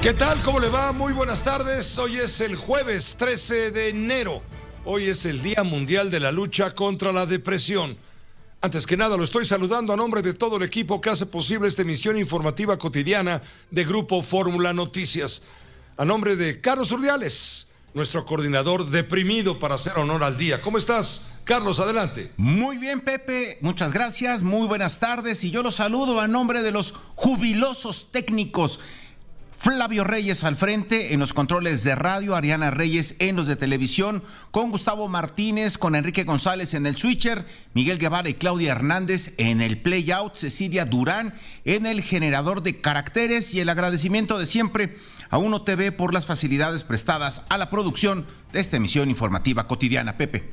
¿Qué tal? ¿Cómo le va? Muy buenas tardes. Hoy es el jueves 13 de enero. Hoy es el Día Mundial de la Lucha contra la Depresión. Antes que nada, lo estoy saludando a nombre de todo el equipo que hace posible esta emisión informativa cotidiana de Grupo Fórmula Noticias. A nombre de Carlos Urdiales, nuestro coordinador deprimido para hacer honor al día. ¿Cómo estás, Carlos? Adelante. Muy bien, Pepe. Muchas gracias. Muy buenas tardes. Y yo los saludo a nombre de los jubilosos técnicos. Flavio Reyes al frente en los controles de radio, Ariana Reyes en los de televisión, con Gustavo Martínez, con Enrique González en el switcher, Miguel Guevara y Claudia Hernández en el playout, Cecilia Durán en el generador de caracteres y el agradecimiento de siempre a Uno TV por las facilidades prestadas a la producción de esta emisión informativa cotidiana. Pepe.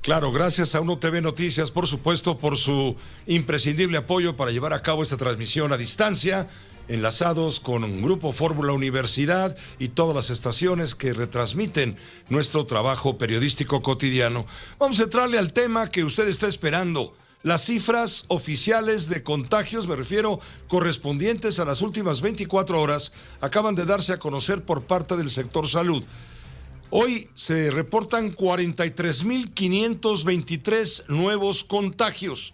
Claro, gracias a Uno TV Noticias, por supuesto, por su imprescindible apoyo para llevar a cabo esta transmisión a distancia, enlazados con Grupo Fórmula Universidad y todas las estaciones que retransmiten nuestro trabajo periodístico cotidiano. Vamos a entrarle al tema que usted está esperando. Las cifras oficiales de contagios, me refiero correspondientes a las últimas 24 horas, acaban de darse a conocer por parte del sector salud. Hoy se reportan 43,523 nuevos contagios.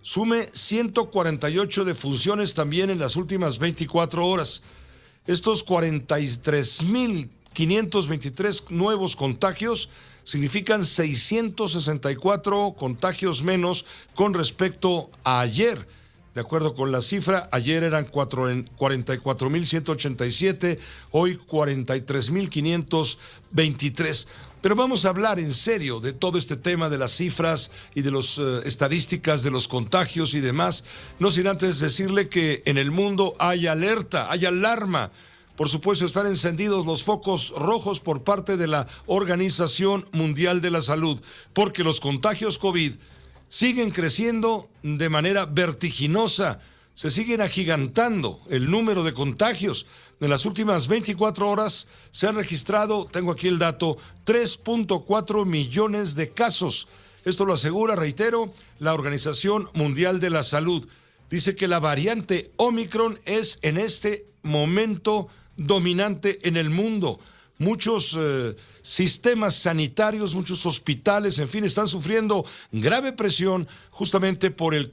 Sume 148 defunciones también en las últimas 24 horas. Estos 43,523 nuevos contagios significan 664 contagios menos con respecto a ayer. De acuerdo con la cifra, ayer eran 44,187, hoy 43,523. Pero vamos a hablar en serio de todo este tema de las cifras y de las estadísticas de los contagios y demás. No sin antes decirle que en el mundo hay alerta, hay alarma. Por supuesto, están encendidos los focos rojos por parte de la Organización Mundial de la Salud, porque los contagios COVID siguen creciendo de manera vertiginosa. Se siguen agigantando el número de contagios. En las últimas 24 horas se han registrado, tengo aquí el dato, 3.4 millones de casos. Esto lo asegura, reitero, la Organización Mundial de la Salud. Dice que la variante Omicron es en este momento dominante en el mundo. Muchos sistemas sanitarios, muchos hospitales, en fin, están sufriendo grave presión justamente por el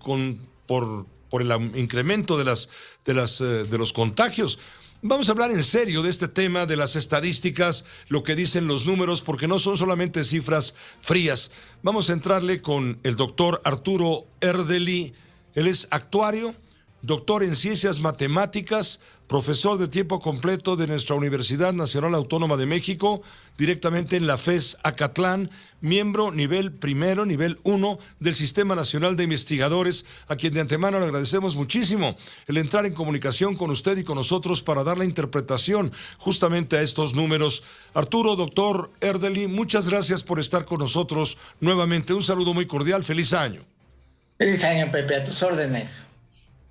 incremento de los contagios. Vamos a hablar en serio de este tema, de las estadísticas, lo que dicen los números, porque no son solamente cifras frías. Vamos a entrarle con el doctor Arturo Erdely. Él es actuario, doctor en ciencias matemáticas, profesor de tiempo completo de nuestra Universidad Nacional Autónoma de México, directamente en la FES Acatlán, miembro nivel 1 del Sistema Nacional de Investigadores, a quien de antemano le agradecemos muchísimo el entrar en comunicación con usted y con nosotros para dar la interpretación justamente a estos números. Arturo, doctor Erdely, muchas gracias por estar con nosotros nuevamente. Un saludo muy cordial, feliz año. Feliz año, Pepe, a tus órdenes.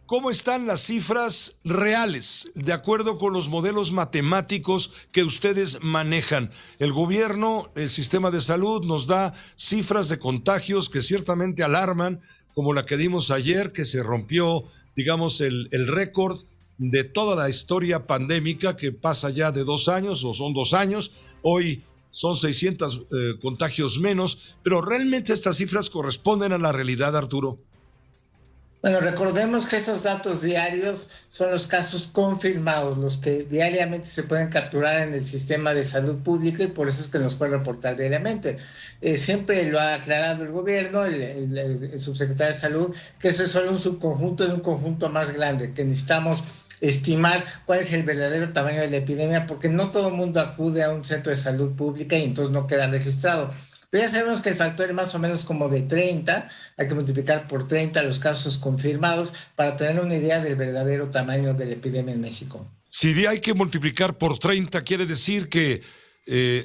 ¿Cómo están las cifras reales, de acuerdo con los modelos matemáticos que ustedes manejan? El gobierno, el sistema de salud nos da cifras de contagios que ciertamente alarman, como la que dimos ayer, que se rompió, digamos, el récord de toda la historia pandémica, que pasa ya de 2 años, o son 2 años. Hoy son 600 contagios menos, pero ¿realmente estas cifras corresponden a la realidad, Arturo? Bueno, recordemos que esos datos diarios son los casos confirmados, los que diariamente se pueden capturar en el sistema de salud pública, y por eso es que nos pueden reportar diariamente. Siempre lo ha aclarado el gobierno, el subsecretario de Salud, que eso es solo un subconjunto de un conjunto más grande, que necesitamos estimar cuál es el verdadero tamaño de la epidemia, porque no todo el mundo acude a un centro de salud pública y entonces no queda registrado. Pero ya sabemos que el factor es más o menos como de 30, hay que multiplicar por 30 los casos confirmados para tener una idea del verdadero tamaño de la epidemia en México. Si hay que multiplicar por 30, quiere decir que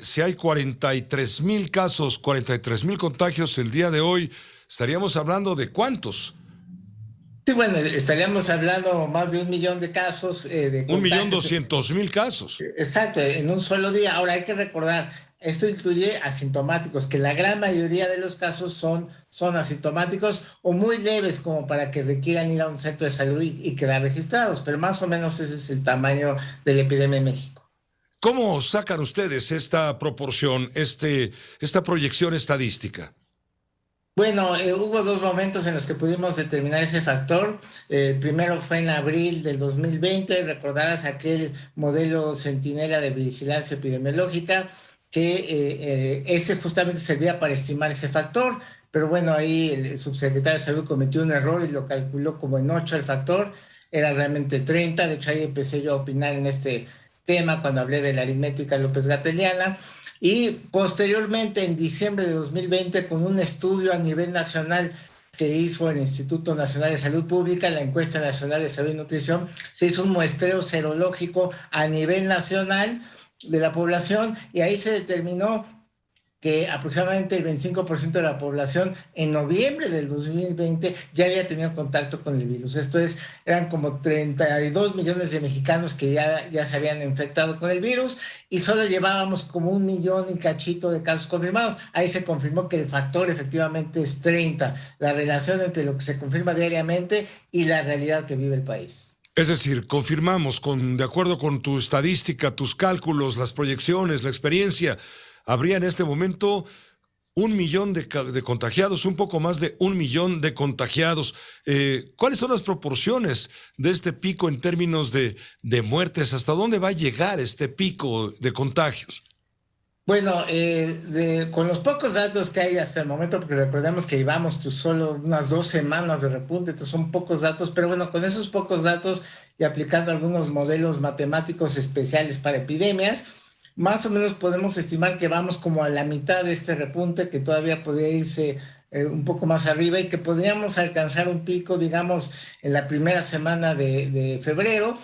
si hay 43,000 casos, 43,000 contagios el día de hoy, estaríamos hablando de ¿cuántos? Sí, bueno, estaríamos hablando más de 1 millón de casos. 1,200,000 casos. Exacto, en un solo día. Ahora hay que recordar, Esto incluye asintomáticos, que la gran mayoría de los casos son asintomáticos o muy leves como para que requieran ir a un centro de salud y quedar registrados, pero más o menos ese es el tamaño de la epidemia en México. ¿Cómo sacan ustedes esta proporción, esta proyección estadística? Bueno, hubo dos momentos en los que pudimos determinar ese factor. El primero fue en abril del 2020. Recordarás aquel modelo Centinela de vigilancia epidemiológica, que ese justamente servía para estimar ese factor, pero bueno, ahí el subsecretario de Salud cometió un error y lo calculó como en 8 el factor, era realmente 30. De hecho ahí empecé yo a opinar en este tema cuando hablé de la aritmética López-Gateliana. Y posteriormente, en diciembre de 2020, con un estudio a nivel nacional que hizo el Instituto Nacional de Salud Pública, la Encuesta Nacional de Salud y Nutrición, se hizo un muestreo serológico a nivel nacional de la población y ahí se determinó que aproximadamente el 25% de la población en noviembre del 2020 ya había tenido contacto con el virus. Esto es, eran como 32 millones de mexicanos que ya se habían infectado con el virus y solo llevábamos como 1 millón y cachito de casos confirmados. Ahí se confirmó que el factor efectivamente es 30, la relación entre lo que se confirma diariamente y la realidad que vive el país. Es decir, confirmamos, de acuerdo con tu estadística, tus cálculos, las proyecciones, la experiencia, habría en este momento 1 millón de contagiados, un poco más de 1 millón de contagiados. ¿Cuáles son las proporciones de este pico en términos de muertes? ¿Hasta dónde va a llegar este pico de contagios? Bueno, con los pocos datos que hay hasta el momento, porque recordemos que llevamos solo unas 2 semanas de repunte, entonces son pocos datos, pero bueno, con esos pocos datos y aplicando algunos modelos matemáticos especiales para epidemias, más o menos podemos estimar que vamos como a la mitad de este repunte, que todavía podría irse un poco más arriba y que podríamos alcanzar un pico, digamos, en la primera semana de febrero,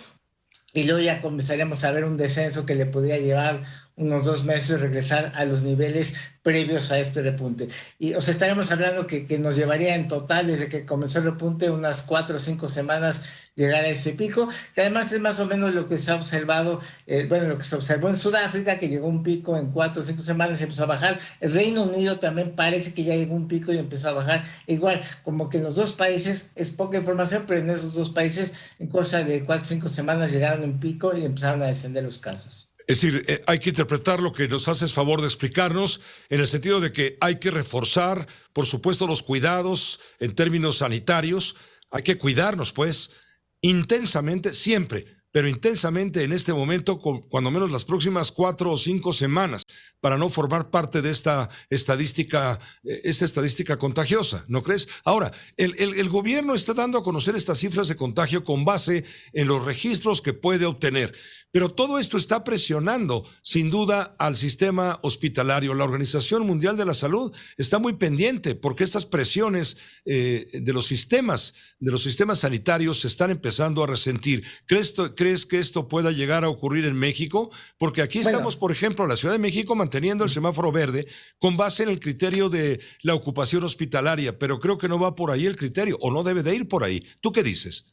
y luego ya comenzaríamos a ver un descenso que le podría llevar unos 2 meses regresar a los niveles previos a este repunte. Y o sea, estaremos hablando que nos llevaría en total, desde que comenzó el repunte, unas 4 o 5 semanas llegar a ese pico, que además es más o menos lo que se ha observado, lo que se observó en Sudáfrica, que llegó un pico en 4 o 5 semanas y empezó a bajar. El Reino Unido también parece que ya llegó un pico y empezó a bajar. Igual, como que en los dos países, es poca información, pero en esos dos países, en cosa de 4 o 5 semanas llegaron a un pico y empezaron a descender los casos. Es decir, hay que interpretar lo que nos haces favor de explicarnos en el sentido de que hay que reforzar, por supuesto, los cuidados en términos sanitarios. Hay que cuidarnos, pues, intensamente, siempre, pero intensamente en este momento, cuando menos las próximas 4 o 5 semanas, para no formar parte de esta estadística contagiosa, ¿no crees? Ahora, el gobierno está dando a conocer estas cifras de contagio con base en los registros que puede obtener. Pero todo esto está presionando, sin duda, al sistema hospitalario. La Organización Mundial de la Salud está muy pendiente porque estas presiones de los sistemas sanitarios se están empezando a resentir. ¿Crees que esto pueda llegar a ocurrir en México? Porque aquí estamos, por ejemplo, en la Ciudad de México manteniendo el semáforo verde con base en el criterio de la ocupación hospitalaria, pero creo que no va por ahí el criterio, o no debe de ir por ahí. ¿Tú qué dices?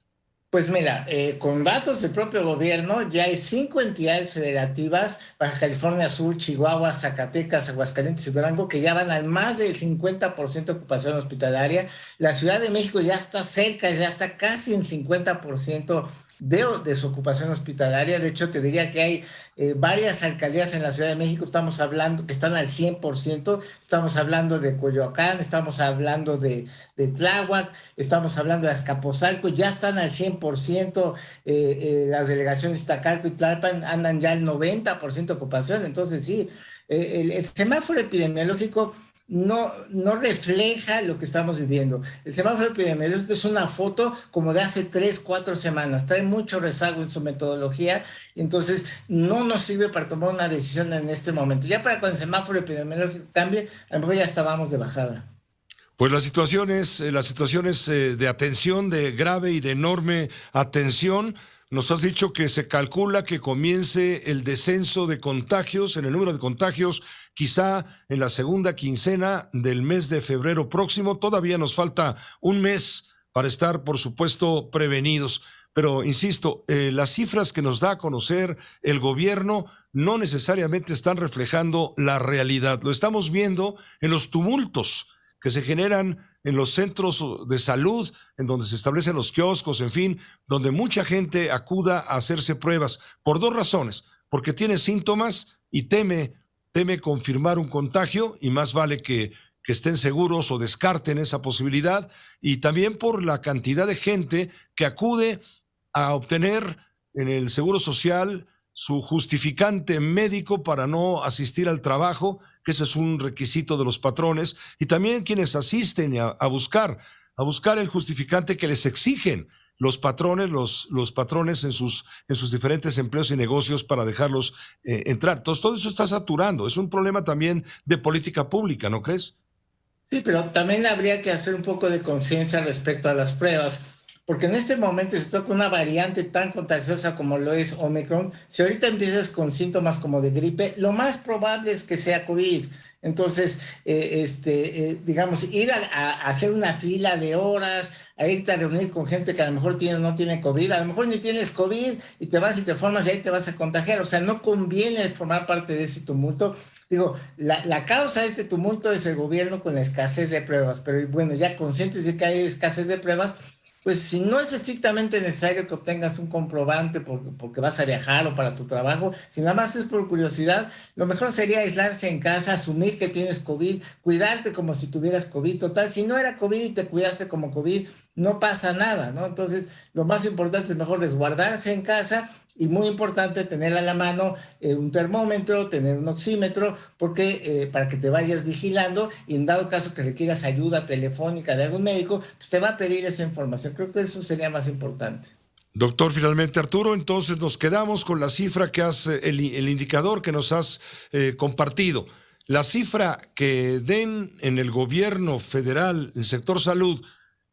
Pues mira, con datos del propio gobierno, ya hay 5 entidades federativas, Baja California Sur, Chihuahua, Zacatecas, Aguascalientes y Durango, que ya van al más del 50% de ocupación hospitalaria. La Ciudad de México ya está cerca, ya está casi en 50% de su ocupación hospitalaria. De hecho, te diría que hay varias alcaldías en la Ciudad de México, estamos hablando que están al 100%, estamos hablando de Coyoacán, estamos hablando de Tláhuac, estamos hablando de Azcapotzalco, ya están al 100%, las delegaciones de Iztacalco y Tlalpan andan ya al 90% de ocupación. Entonces sí, el semáforo epidemiológico no refleja lo que estamos viviendo. El semáforo epidemiológico es una foto como de hace 3, 4 semanas, trae mucho rezago en su metodología y entonces no nos sirve para tomar una decisión en este momento. Ya para cuando el semáforo epidemiológico cambie, a lo mejor ya estábamos de bajada. Pues las situaciones de atención, de grave y de enorme atención. Nos has dicho que se calcula que comience el descenso de contagios, en el número de contagios, quizá en la segunda quincena del mes de febrero próximo. Todavía nos falta un mes para estar, por supuesto, prevenidos. Pero, insisto, las cifras que nos da a conocer el gobierno no necesariamente están reflejando la realidad. Lo estamos viendo en los tumultos que se generan en los centros de salud, en donde se establecen los kioscos, en fin, donde mucha gente acuda a hacerse pruebas por dos razones, porque tiene síntomas y teme confirmar un contagio, y más vale que estén seguros o descarten esa posibilidad, y también por la cantidad de gente que acude a obtener en el Seguro Social su justificante médico para no asistir al trabajo, que ese es un requisito de los patrones, y también quienes asisten a buscar el justificante que les exigen los patrones, los patrones en sus diferentes empleos y negocios para dejarlos entrar. Entonces, todo eso está saturando. Es un problema también de política pública, ¿no crees? Sí, pero también habría que hacer un poco de conciencia respecto a las pruebas, porque en este momento se toca una variante tan contagiosa como lo es Omicron. Si ahorita empiezas con síntomas como de gripe, lo más probable es que sea COVID. Entonces, digamos, ir a hacer una fila de horas, a irte a reunir con gente que a lo mejor tiene o no tiene COVID, a lo mejor ni tienes COVID y te vas y te formas y ahí te vas a contagiar. O sea, no conviene formar parte de ese tumulto. Digo, la causa de este tumulto es el gobierno con la escasez de pruebas, pero bueno, ya conscientes de que hay escasez de pruebas, pues si no es estrictamente necesario que obtengas un comprobante porque vas a viajar o para tu trabajo, si nada más es por curiosidad, lo mejor sería aislarse en casa, asumir que tienes COVID, cuidarte como si tuvieras COVID. Total, si no era COVID y te cuidaste como COVID, no pasa nada, ¿no? Entonces, lo más importante es mejor resguardarse en casa, y muy importante tener a la mano un termómetro, tener un oxímetro, porque para que te vayas vigilando, y en dado caso que requieras ayuda telefónica de algún médico, pues te va a pedir esa información. Creo que eso sería más importante. Doctor, finalmente, Arturo, entonces nos quedamos con la cifra que el indicador que nos has compartido. La cifra que den en el gobierno federal, el sector salud,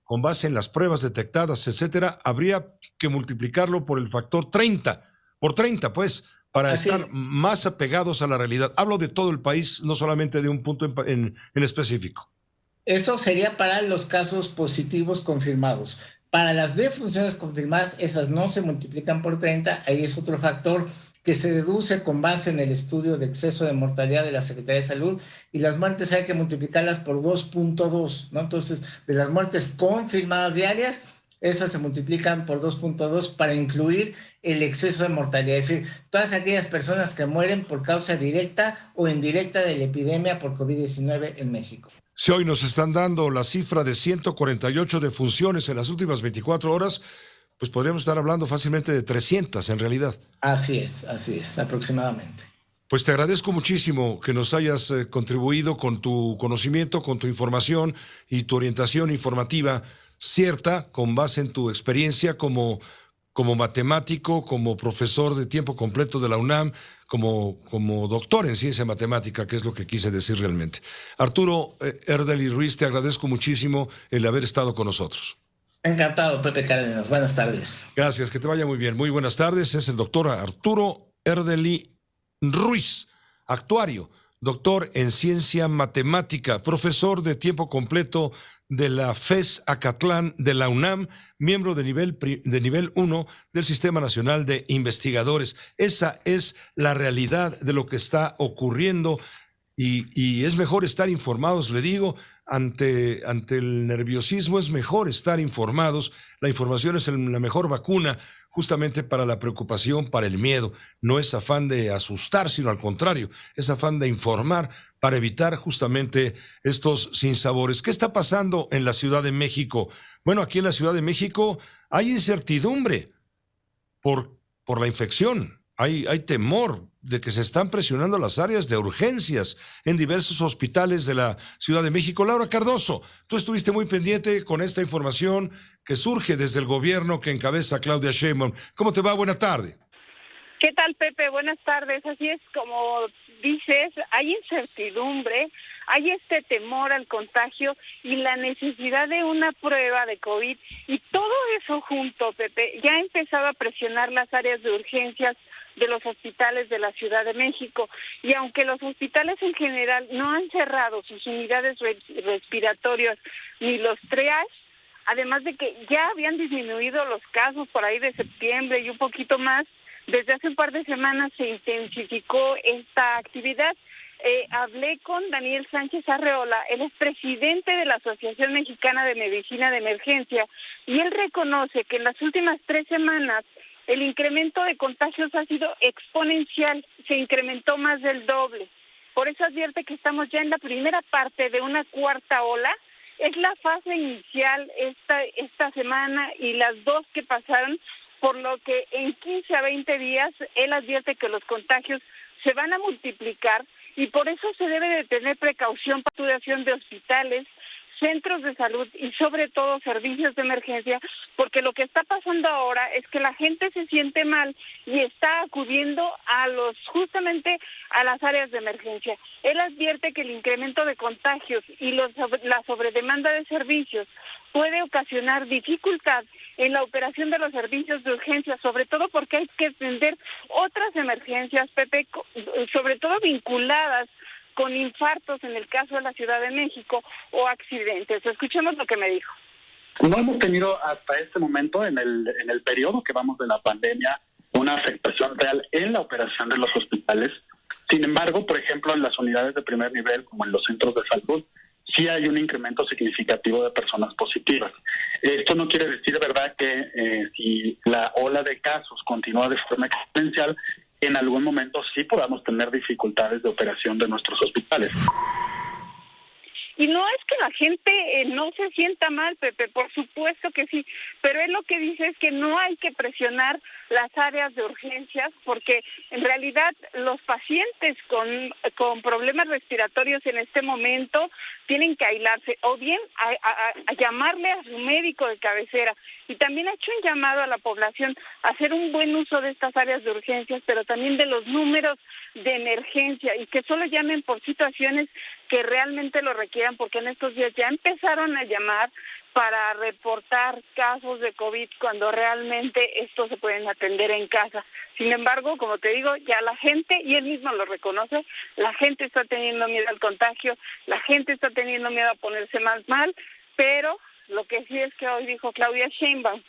con base en las pruebas detectadas, etcétera, habría que multiplicarlo por el factor 30, por 30, pues, para Así estar es. más apegados a la realidad. Hablo de todo el país, no solamente de un punto en específico. Esto sería para los casos positivos confirmados. Para las defunciones confirmadas, esas no se multiplican por 30. Ahí es otro factor que se deduce con base en el estudio de exceso de mortalidad de la Secretaría de Salud, y las muertes hay que multiplicarlas por 2.2, ¿no? Entonces, de las muertes confirmadas diarias, esas se multiplican por 2.2 para incluir el exceso de mortalidad, es decir, todas aquellas personas que mueren por causa directa o indirecta de la epidemia por COVID-19 en México. Si hoy nos están dando la cifra de 148 defunciones en las últimas 24 horas, pues podríamos estar hablando fácilmente de 300 en realidad. Así es, aproximadamente. Pues te agradezco muchísimo que nos hayas contribuido con tu conocimiento, con tu información y tu orientación informativa cierta, con base en tu experiencia como matemático, como profesor de tiempo completo de la UNAM, como doctor en ciencia matemática, que es lo que quise decir realmente. Arturo Erdely Ruiz, te agradezco muchísimo el haber estado con nosotros. Encantado, Pepe Cárdenas. Buenas tardes. Gracias, que te vaya muy bien. Muy buenas tardes. Es el doctor Arturo Erdely Ruiz, actuario, doctor en ciencia matemática, profesor de tiempo completo de la FES Acatlán de la UNAM, miembro de nivel 1 del Sistema Nacional de Investigadores. Esa es la realidad de lo que está ocurriendo, y es mejor estar informados, le digo, ante el nerviosismo es mejor estar informados. La información es la mejor vacuna justamente para la preocupación, para el miedo. No es afán de asustar, sino al contrario, es afán de informar para evitar justamente estos sinsabores. ¿Qué está pasando en la Ciudad de México? Bueno, aquí en la Ciudad de México hay incertidumbre por la infección. Hay temor de que se están presionando las áreas de urgencias en diversos hospitales de la Ciudad de México. Laura Cardoso, tú estuviste muy pendiente con esta información que surge desde el gobierno que encabeza Claudia Sheinbaum. ¿Cómo te va? Buena tarde. ¿Qué tal, Pepe? Buenas tardes. Así es, como dices, hay incertidumbre, hay este temor al contagio y la necesidad de una prueba de COVID, y todo eso junto, Pepe, ya ha empezado a presionar las áreas de urgencias de los hospitales de la Ciudad de México. Y aunque los hospitales en general no han cerrado sus unidades respiratorias ni los triage, además de que ya habían disminuido los casos por ahí de septiembre y un poquito más, Desde hace un par de semanas se intensificó esta actividad. Hablé con Daniel Sánchez Arreola, él es presidente de la Asociación Mexicana de Medicina de Emergencia, y él reconoce que en las últimas 3 semanas el incremento de contagios ha sido exponencial, se incrementó más del doble. Por eso advierte que estamos ya en la primera parte de una cuarta ola. Es la fase inicial esta semana y las 2 que pasaron, por lo que en 15 a 20 días él advierte que los contagios se van a multiplicar y por eso se debe de tener precaución para la saturación de hospitales, centros de salud y sobre todo servicios de emergencia, porque lo que está pasando ahora es que la gente se siente mal y está acudiendo justamente a las áreas de emergencia. Él advierte que el incremento de contagios y la sobredemanda de servicios puede ocasionar dificultad en la operación de los servicios de urgencia, sobre todo porque hay que atender otras emergencias, Pepe, sobre todo vinculadas con infartos en el caso de la Ciudad de México o accidentes. Escuchemos lo que me dijo. No hemos tenido hasta este momento, en el periodo que vamos de la pandemia, una afectación real en la operación de los hospitales. Sin embargo, por ejemplo, en las unidades de primer nivel, como en los centros de salud, sí hay un incremento significativo de personas positivas. Esto no quiere decir, ¿verdad?, que si la ola de casos continúa de forma exponencial, en algún momento sí podamos tener dificultades de operación de nuestros hospitales. Y no es que la gente no se sienta mal, Pepe, por supuesto que sí, pero él lo que dice es que no hay que presionar las áreas de urgencias porque en realidad los pacientes con problemas respiratorios en este momento tienen que aislarse o bien a llamarle a su médico de cabecera. Y también ha hecho un llamado a la población a hacer un buen uso de estas áreas de urgencias, pero también de los números de emergencia y que solo llamen por situaciones que realmente lo requieran, porque en estos días ya empezaron a llamar para reportar casos de COVID cuando realmente estos se pueden atender en casa. Sin embargo, como te digo, ya la gente, y él mismo lo reconoce, la gente está teniendo miedo al contagio, la gente está teniendo miedo a ponerse más mal, pero lo que sí es que hoy dijo Claudia Sheinbaum,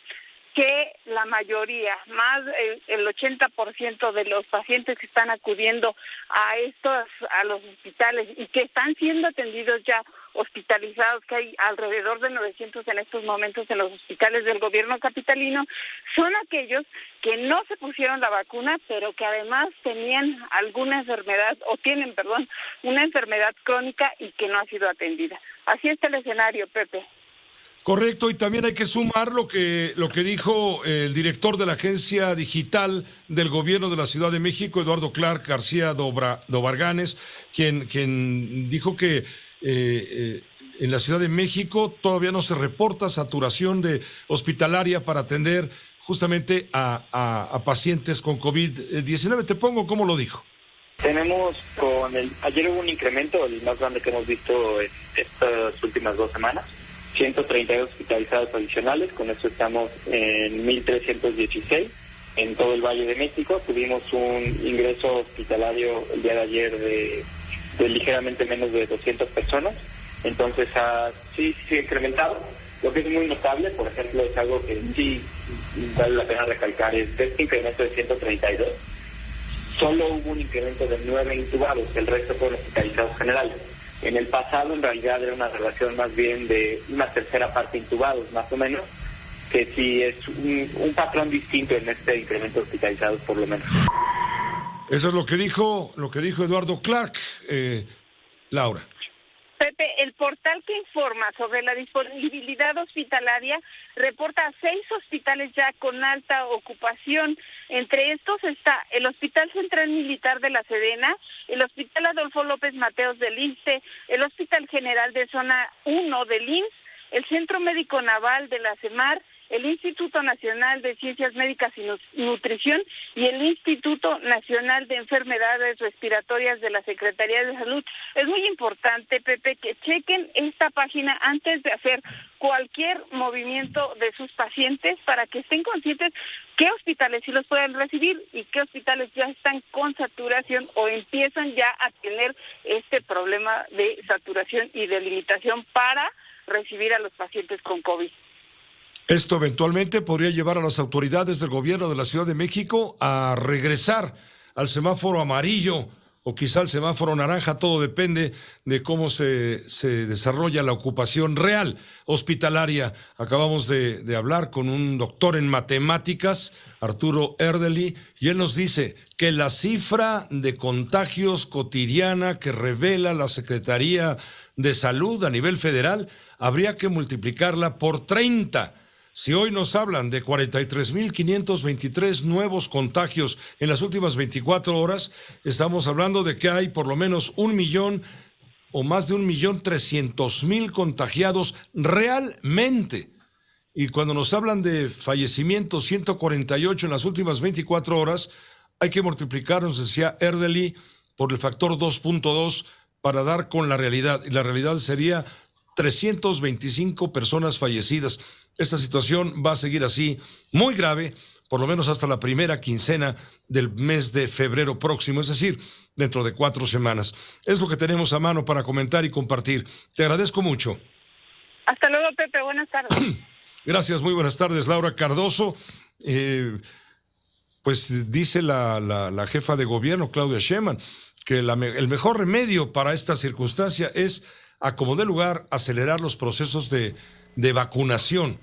que la mayoría, más el 80% de los pacientes que están acudiendo a los hospitales y que están siendo atendidos ya hospitalizados, que hay alrededor de 900 en estos momentos en los hospitales del gobierno capitalino, son aquellos que no se pusieron la vacuna, pero que además tenían alguna enfermedad, una enfermedad crónica y que no ha sido atendida. Así está el escenario, Pepe. Correcto, y también hay que sumar lo que dijo el director de la Agencia Digital del Gobierno de la Ciudad de México, Eduardo Clark García Dobarganes, quien dijo que en la Ciudad de México todavía no se reporta saturación hospitalaria para atender justamente a pacientes con COVID-19. Te pongo cómo lo dijo. Tenemos ayer hubo un incremento, el más grande que hemos visto en estas últimas 2 semanas. 132 hospitalizados adicionales, con eso estamos en 1,316 en todo el Valle de México. Tuvimos un ingreso hospitalario el día de ayer de ligeramente menos de 200 personas, entonces sí ha incrementado. Lo que es muy notable, por ejemplo, es algo que sí vale la pena recalcar, es de este incremento de 132, solo hubo un incremento de 9 intubados, el resto fueron hospitalizados generales. En el pasado, en realidad, era una relación más bien de una tercera parte intubados, más o menos, que sí es un patrón distinto en este incremento de hospitalizados, por lo menos. Eso es lo que dijo Eduardo Clark, Laura. Pepe, el portal que informa sobre la disponibilidad hospitalaria reporta 6 hospitales ya con alta ocupación. Entre estos está el Hospital Central Militar de la Sedena, el Hospital Adolfo López Mateos del ISSSTE, el Hospital General de Zona 1 del IMSS, el Centro Médico Naval de la CEMAR, el Instituto Nacional de Ciencias Médicas y Nutrición y el Instituto Nacional de Enfermedades Respiratorias de la Secretaría de Salud. Es muy importante, Pepe, que chequen esta página antes de hacer cualquier movimiento de sus pacientes para que estén conscientes qué hospitales sí los pueden recibir y qué hospitales ya están con saturación o empiezan ya a tener este problema de saturación y de limitación para recibir a los pacientes con COVID. Esto eventualmente podría llevar a las autoridades del gobierno de la Ciudad de México a regresar al semáforo amarillo o quizá al semáforo naranja, todo depende de cómo se desarrolla la ocupación real hospitalaria. Acabamos de hablar con un doctor en matemáticas, Arturo Erdely, y él nos dice que la cifra de contagios cotidiana que revela la Secretaría de Salud a nivel federal habría que multiplicarla por 30. Si hoy nos hablan de 43,523 nuevos contagios en las últimas 24 horas, estamos hablando de que hay por lo menos 1 millón o más de 1,300,000 contagiados realmente. Y cuando nos hablan de fallecimientos, 148 en las últimas 24 horas, hay que multiplicar, nos decía Erdely, por el factor 2.2 para dar con la realidad. Y la realidad sería 325 personas fallecidas. Esta situación va a seguir así, muy grave, por lo menos hasta la primera quincena del mes de febrero próximo, es decir, dentro de 4 semanas. Es lo que tenemos a mano para comentar y compartir. Te agradezco mucho. Hasta luego, Pepe. Buenas tardes. Gracias, muy buenas tardes, Laura Cardoso. Pues dice la jefa de gobierno, Claudia Sheinbaum, que el mejor remedio para esta circunstancia es, a como dé lugar, acelerar los procesos de vacunación.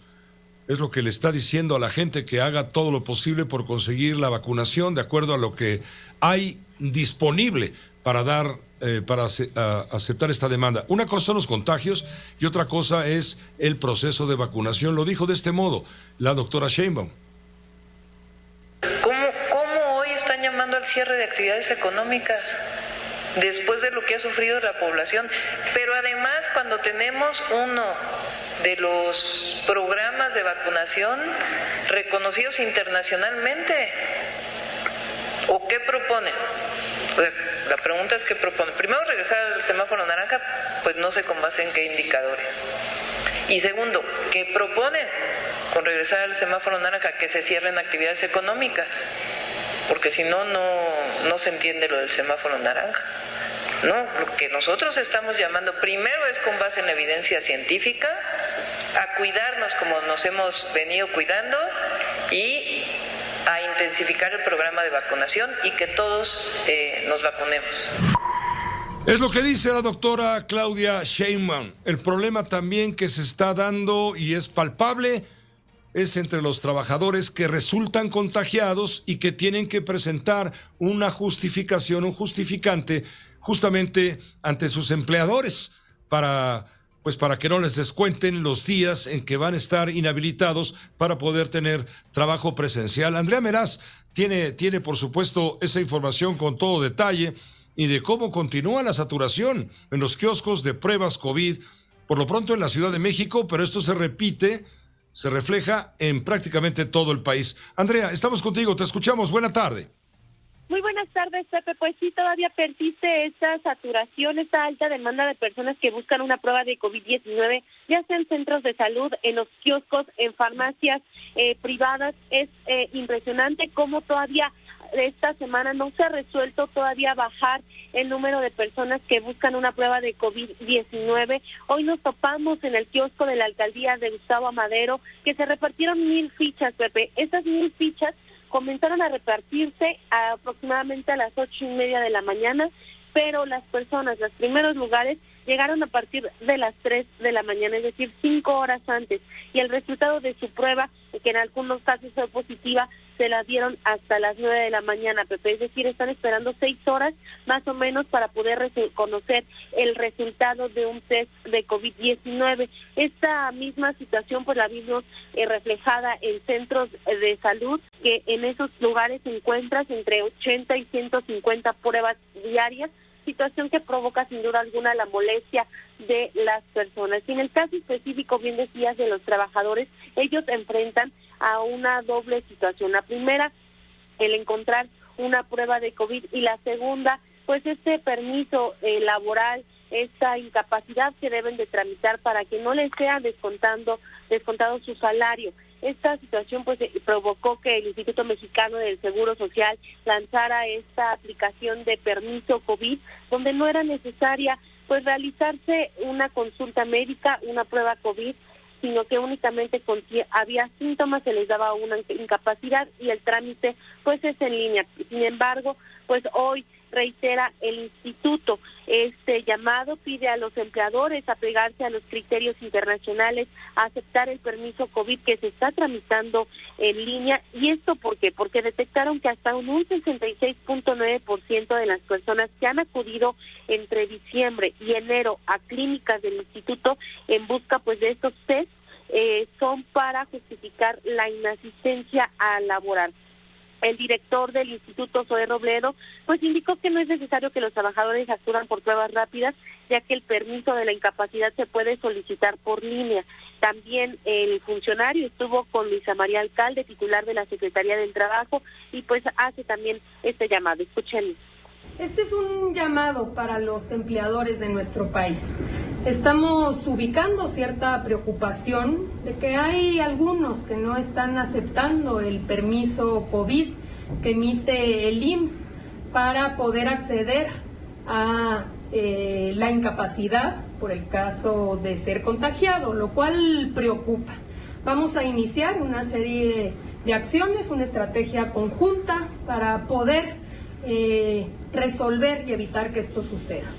Es lo que le está diciendo a la gente, que haga todo lo posible por conseguir la vacunación de acuerdo a lo que hay disponible para dar, para aceptar esta demanda. Una cosa son los contagios y otra cosa es el proceso de vacunación. Lo dijo de este modo la doctora Sheinbaum. ¿Cómo hoy están llamando al cierre de actividades económicas después de lo que ha sufrido la población? Pero además, cuando tenemos uno de los programas de vacunación reconocidos internacionalmente, ¿o qué propone? La pregunta es ¿qué propone? Primero, regresar al semáforo naranja, pues no sé con base en qué indicadores. Y segundo, ¿qué propone con regresar al semáforo naranja? Que se cierren actividades económicas, porque si no, no se entiende lo del semáforo naranja. No, lo que nosotros estamos llamando primero es, con base en evidencia científica, a cuidarnos como nos hemos venido cuidando y a intensificar el programa de vacunación y que todos nos vacunemos. Es lo que dice la doctora Claudia Sheinbaum. El problema también que se está dando y es palpable es entre los trabajadores que resultan contagiados y que tienen que presentar una justificación, un justificante, justamente ante sus empleadores para que no les descuenten los días en que van a estar inhabilitados para poder tener trabajo presencial. Andrea Meraz tiene por supuesto esa información con todo detalle y de cómo continúa la saturación en los kioscos de pruebas COVID, por lo pronto en la Ciudad de México, pero esto se refleja en prácticamente todo el país. Andrea, estamos contigo, te escuchamos, buena tarde. Muy buenas tardes, Pepe. Pues sí, todavía persiste esta saturación, esta alta demanda de personas que buscan una prueba de COVID-19, ya sea en centros de salud, en los kioscos, en farmacias privadas. Es impresionante cómo todavía esta semana no se ha resuelto todavía bajar el número de personas que buscan una prueba de COVID-19. Hoy nos topamos en el kiosco de la alcaldía de Gustavo Amadero que se repartieron 1,000 fichas, Pepe. Esas 1,000 fichas comenzaron a repartirse aproximadamente a las 8:30 de la mañana, pero las personas, los primeros lugares, llegaron a partir de las 3 de la mañana, es decir, 5 horas antes, y el resultado de su prueba, que en algunos casos fue positiva, se la dieron hasta las 9 de la mañana, Pepe, es decir, están esperando 6 horas más o menos para poder conocer el resultado de un test de COVID-19. Esta misma situación pues la vimos reflejada en centros de salud, que en esos lugares encuentras entre 80 y 150 pruebas diarias, situación que provoca sin duda alguna la molestia de las personas. Y en el caso específico, bien decías, de los trabajadores, ellos enfrentan a una doble situación. La primera, el encontrar una prueba de COVID, y la segunda, pues este permiso laboral, esta incapacidad que deben de tramitar para que no les sea descontado su salario. Esta situación pues provocó que el Instituto Mexicano del Seguro Social lanzara esta aplicación de permiso COVID, donde no era necesaria pues realizarse una consulta médica, una prueba COVID, sino que únicamente había síntomas, se les daba una incapacidad y el trámite pues es en línea. Sin embargo, pues hoy reitera el instituto este llamado, pide a los empleadores apegarse a los criterios internacionales, a aceptar el permiso COVID que se está tramitando en línea. ¿Y esto por qué? Porque detectaron que hasta un 66.9% de las personas que han acudido entre diciembre y enero a clínicas del instituto en busca pues de estos test son para justificar la inasistencia a laborar. El director del Instituto, Zoe Robledo, pues indicó que no es necesario que los trabajadores acudan por pruebas rápidas, ya que el permiso de la incapacidad se puede solicitar por línea. También el funcionario estuvo con Luisa María Alcalde, titular de la Secretaría del Trabajo, y pues hace también este llamado. Escuchen. Este es un llamado para los empleadores de nuestro país. Estamos ubicando cierta preocupación de que hay algunos que no están aceptando el permiso COVID que emite el IMSS para poder acceder a la incapacidad por el caso de ser contagiado, lo cual preocupa. Vamos a iniciar una serie de acciones, una estrategia conjunta para poder resolver y evitar que esto suceda.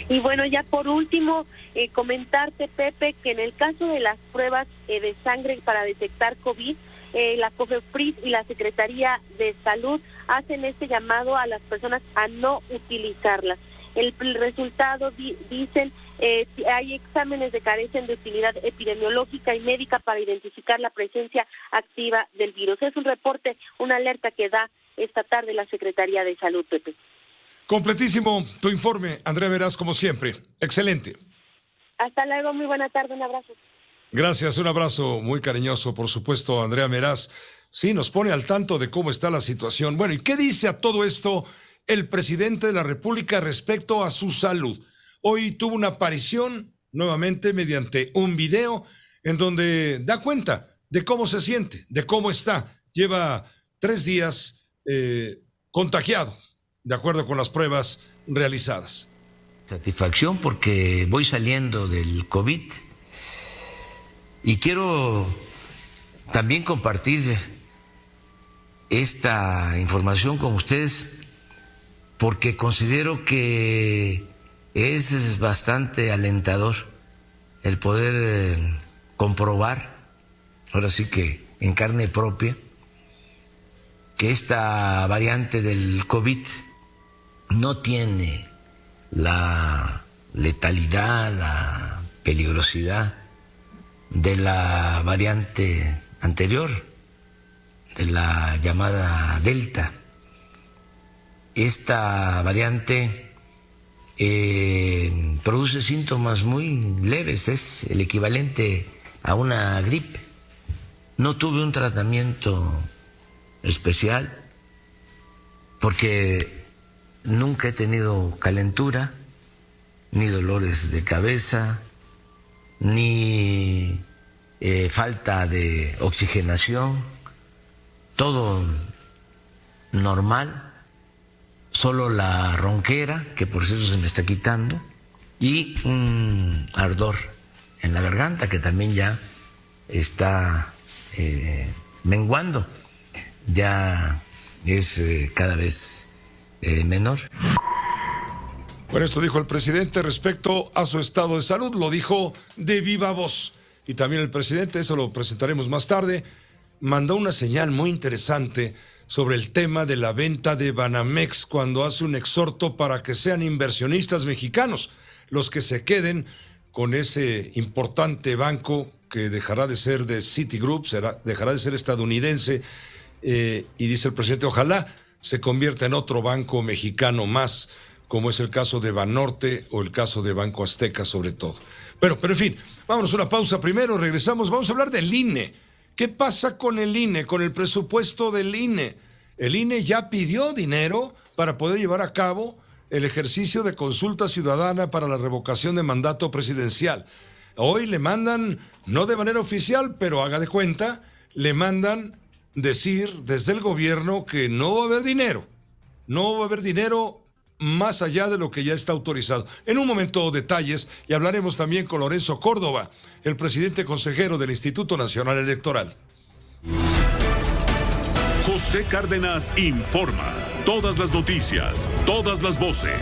Y bueno, ya por último, comentarte, Pepe, que en el caso de las pruebas de sangre para detectar COVID, la COFEPRIS y la Secretaría de Salud hacen este llamado a las personas a no utilizarlas. El resultado, dicen, hay exámenes que carecen de utilidad epidemiológica y médica para identificar la presencia activa del virus. Es un reporte, una alerta que da esta tarde la Secretaría de Salud, Pepe. Completísimo tu informe, Andrea Meraz, como siempre. Excelente. Hasta luego, muy buena tarde, un abrazo. Gracias, un abrazo muy cariñoso, por supuesto, Andrea Meraz. Sí, nos pone al tanto de cómo está la situación. Bueno, ¿y qué dice a todo esto el presidente de la República respecto a su salud? Hoy tuvo una aparición nuevamente mediante un video en donde da cuenta de cómo se siente, de cómo está. Lleva 3 días contagiado, de acuerdo con las pruebas realizadas. Satisfacción porque voy saliendo del COVID y quiero también compartir esta información con ustedes porque considero que es bastante alentador el poder comprobar, ahora sí que en carne propia, que esta variante del COVID no tiene la letalidad, la peligrosidad de la variante anterior, de la llamada Delta. Esta variante produce síntomas muy leves, es el equivalente a una gripe. No tuve un tratamiento especial porque nunca he tenido calentura, ni dolores de cabeza, ni falta de oxigenación, todo normal, solo la ronquera, que por cierto se me está quitando, y un ardor en la garganta que también ya está menguando, ya es cada vez menor. Bueno, esto dijo el presidente respecto a su estado de salud, lo dijo de viva voz. Y también el presidente, eso lo presentaremos más tarde, mandó una señal muy interesante sobre el tema de la venta de Banamex cuando hace un exhorto para que sean inversionistas mexicanos los que se queden con ese importante banco que dejará de ser de Citigroup, dejará de ser estadounidense, y dice el presidente, ojalá se convierta en otro banco mexicano más, como es el caso de Banorte o el caso de Banco Azteca sobre todo. Pero en fin, vámonos a una pausa primero, regresamos, vamos a hablar del INE. ¿Qué pasa con el INE, con el presupuesto del INE? El INE ya pidió dinero para poder llevar a cabo el ejercicio de consulta ciudadana para la revocación de mandato presidencial. Hoy le mandan, no de manera oficial, pero haga de cuenta, le mandan decir desde el gobierno que no va a haber dinero. No va a haber dinero más allá de lo que ya está autorizado. En un momento detalles, y hablaremos también con Lorenzo Córdoba, el presidente consejero del Instituto Nacional Electoral. José Cárdenas informa. Todas las noticias, todas las voces.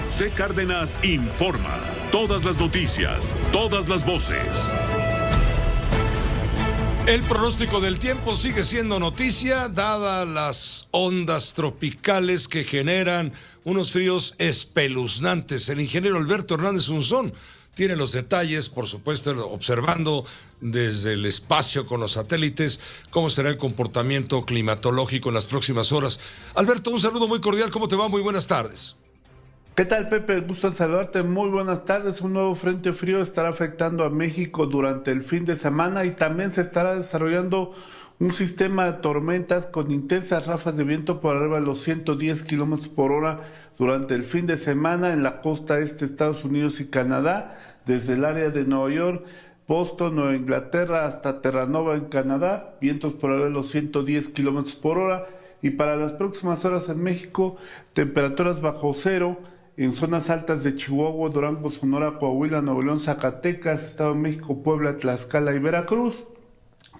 José Cárdenas informa. Todas las noticias, todas las voces. El pronóstico del tiempo sigue siendo noticia, dadas las ondas tropicales que generan unos fríos espeluznantes. El ingeniero Alberto Hernández Unzón tiene los detalles, por supuesto, observando desde el espacio con los satélites cómo será el comportamiento climatológico en las próximas horas. Alberto, un saludo muy cordial, ¿cómo te va? Muy buenas tardes. ¿Qué tal, Pepe? Gusto en saludarte. Muy buenas tardes. Un nuevo frente frío estará afectando a México durante el fin de semana y también se estará desarrollando un sistema de tormentas con intensas ráfagas de viento por arriba de los 110 kilómetros por hora durante el fin de semana en la costa este de Estados Unidos y Canadá, desde el área de Nueva York, Boston, Nueva Inglaterra hasta Terranova en Canadá, vientos por arriba de los 110 kilómetros por hora. Y para las próximas horas en México, temperaturas bajo cero en zonas altas de Chihuahua, Durango, Sonora, Coahuila, Nuevo León, Zacatecas, Estado de México, Puebla, Tlaxcala y Veracruz.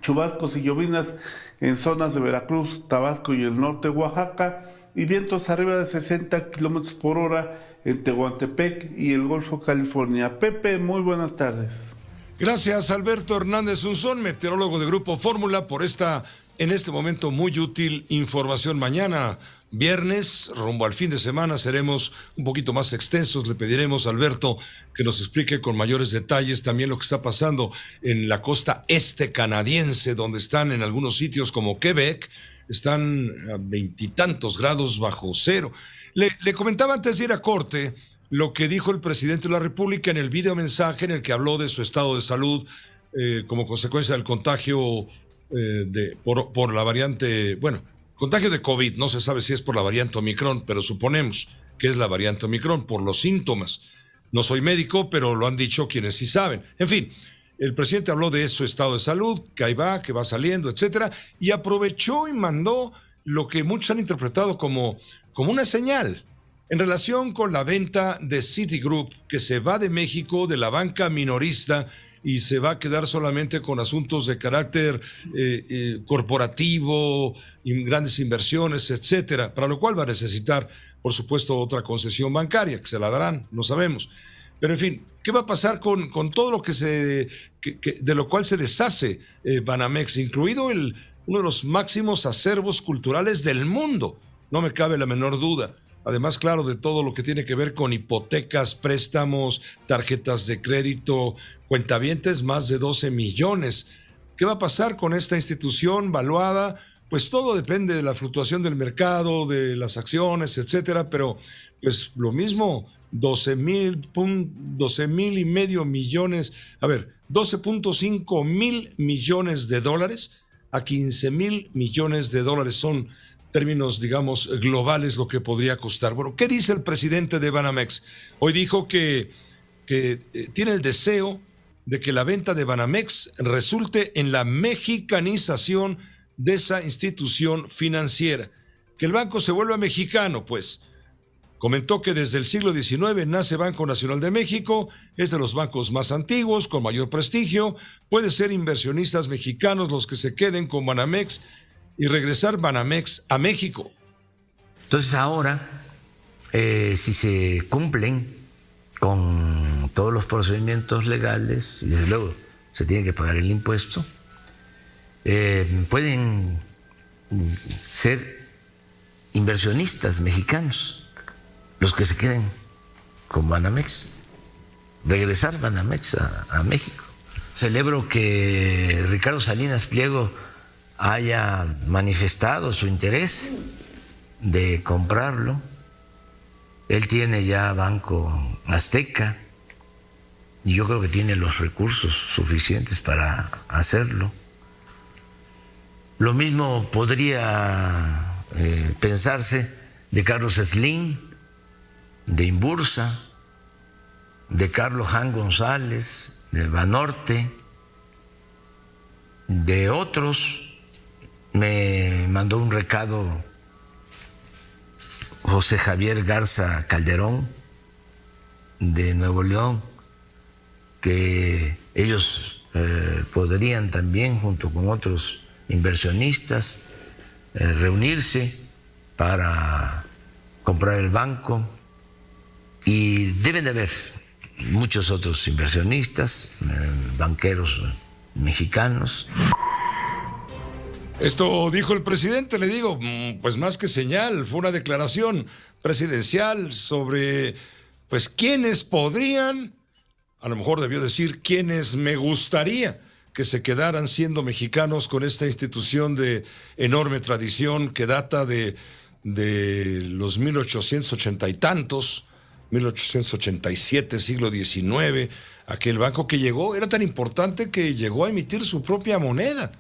Chubascos y llovinas en zonas de Veracruz, Tabasco y el norte de Oaxaca. Y vientos arriba de 60 kilómetros por hora en Tehuantepec y el Golfo de California. Pepe, muy buenas tardes. Gracias, Alberto Hernández Unzón, meteorólogo de Grupo Fórmula, por esta, en este momento, muy útil información. Mañana, viernes, rumbo al fin de semana, seremos un poquito más extensos. Le pediremos a Alberto que nos explique con mayores detalles también lo que está pasando en la costa este canadiense, donde están en algunos sitios como Quebec, están a 20 y tantos grados bajo cero. Le comentaba antes de ir a corte lo que dijo el presidente de la República en el videomensaje en el que habló de su estado de salud como consecuencia del contagio por la variante, contagio de COVID. No se sabe si es por la variante Omicron, pero suponemos que es la variante Omicron por los síntomas. No soy médico, pero lo han dicho quienes sí saben. En fin, el presidente habló de su estado de salud, que ahí va, que va saliendo, etcétera, y aprovechó y mandó lo que muchos han interpretado como una señal en relación con la venta de Citigroup, que se va de México, de la banca minorista, y se va a quedar solamente con asuntos de carácter corporativo, grandes inversiones, etcétera, para lo cual va a necesitar, por supuesto, otra concesión bancaria, que se la darán, no sabemos. Pero en fin, ¿qué va a pasar con todo lo que de lo cual se deshace Banamex, incluido uno de los máximos acervos culturales del mundo? No me cabe la menor duda. Además, claro, de todo lo que tiene que ver con hipotecas, préstamos, tarjetas de crédito, cuentavientes, más de 12 millones. ¿Qué va a pasar con esta institución valuada? Pues todo depende de la fluctuación del mercado, de las acciones, etcétera, pero pues lo mismo, 12.5 millones de dólares a 15,000 millones de dólares son términos, digamos, globales lo que podría costar. Bueno, ¿qué dice el presidente de Banamex? Hoy dijo que tiene el deseo de que la venta de Banamex resulte en la mexicanización de esa institución financiera, que el banco se vuelva mexicano, pues. Comentó que desde el siglo XIX nace Banco Nacional de México, es de los bancos más antiguos, con mayor prestigio, puede ser inversionistas mexicanos los que se queden con Banamex y regresar Banamex a México. Entonces ahora, si se cumplen con todos los procedimientos legales, y desde luego se tiene que pagar el impuesto, pueden ser inversionistas mexicanos los que se queden con Banamex, regresar Banamex a México. Celebro que Ricardo Salinas Pliego haya manifestado su interés de comprarlo. Él tiene ya Banco Azteca y yo creo que tiene los recursos suficientes para hacerlo. Lo mismo podría pensarse de Carlos Slim, de Inbursa, de Carlos Jan González, de Banorte, de otros. Me mandó un recado José Javier Garza Calderón, de Nuevo León, que ellos podrían también, junto con otros inversionistas, reunirse para comprar el banco, y deben de haber muchos otros inversionistas, banqueros mexicanos. Esto dijo el presidente, le digo, pues más que señal, fue una declaración presidencial sobre, pues, quiénes podrían, a lo mejor debió decir, quiénes me gustaría que se quedaran siendo mexicanos con esta institución de enorme tradición que data de los 1880 y tantos, 1887, siglo XIX, aquel banco que llegó, era tan importante que llegó a emitir su propia moneda,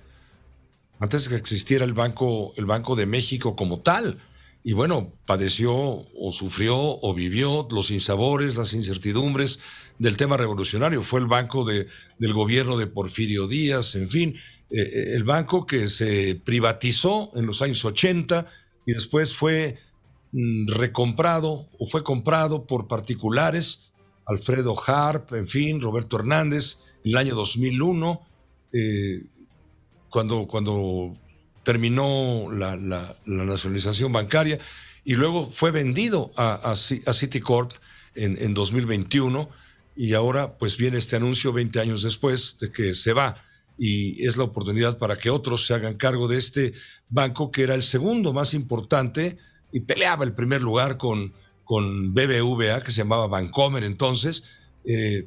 antes de que existiera el Banco de México como tal. Y bueno, padeció o sufrió o vivió los sinsabores, las incertidumbres del tema revolucionario. Fue el banco del gobierno de Porfirio Díaz, en fin, el banco que se privatizó en los años 80 y después fue recomprado o fue comprado por particulares, Alfredo Harp, en fin, Roberto Hernández, en el año 2001, cuando terminó la nacionalización bancaria, y luego fue vendido a Citicorp en 2021, y ahora pues viene este anuncio 20 años después de que se va, y es la oportunidad para que otros se hagan cargo de este banco que era el segundo más importante y peleaba el primer lugar con BBVA, que se llamaba Bancomer entonces,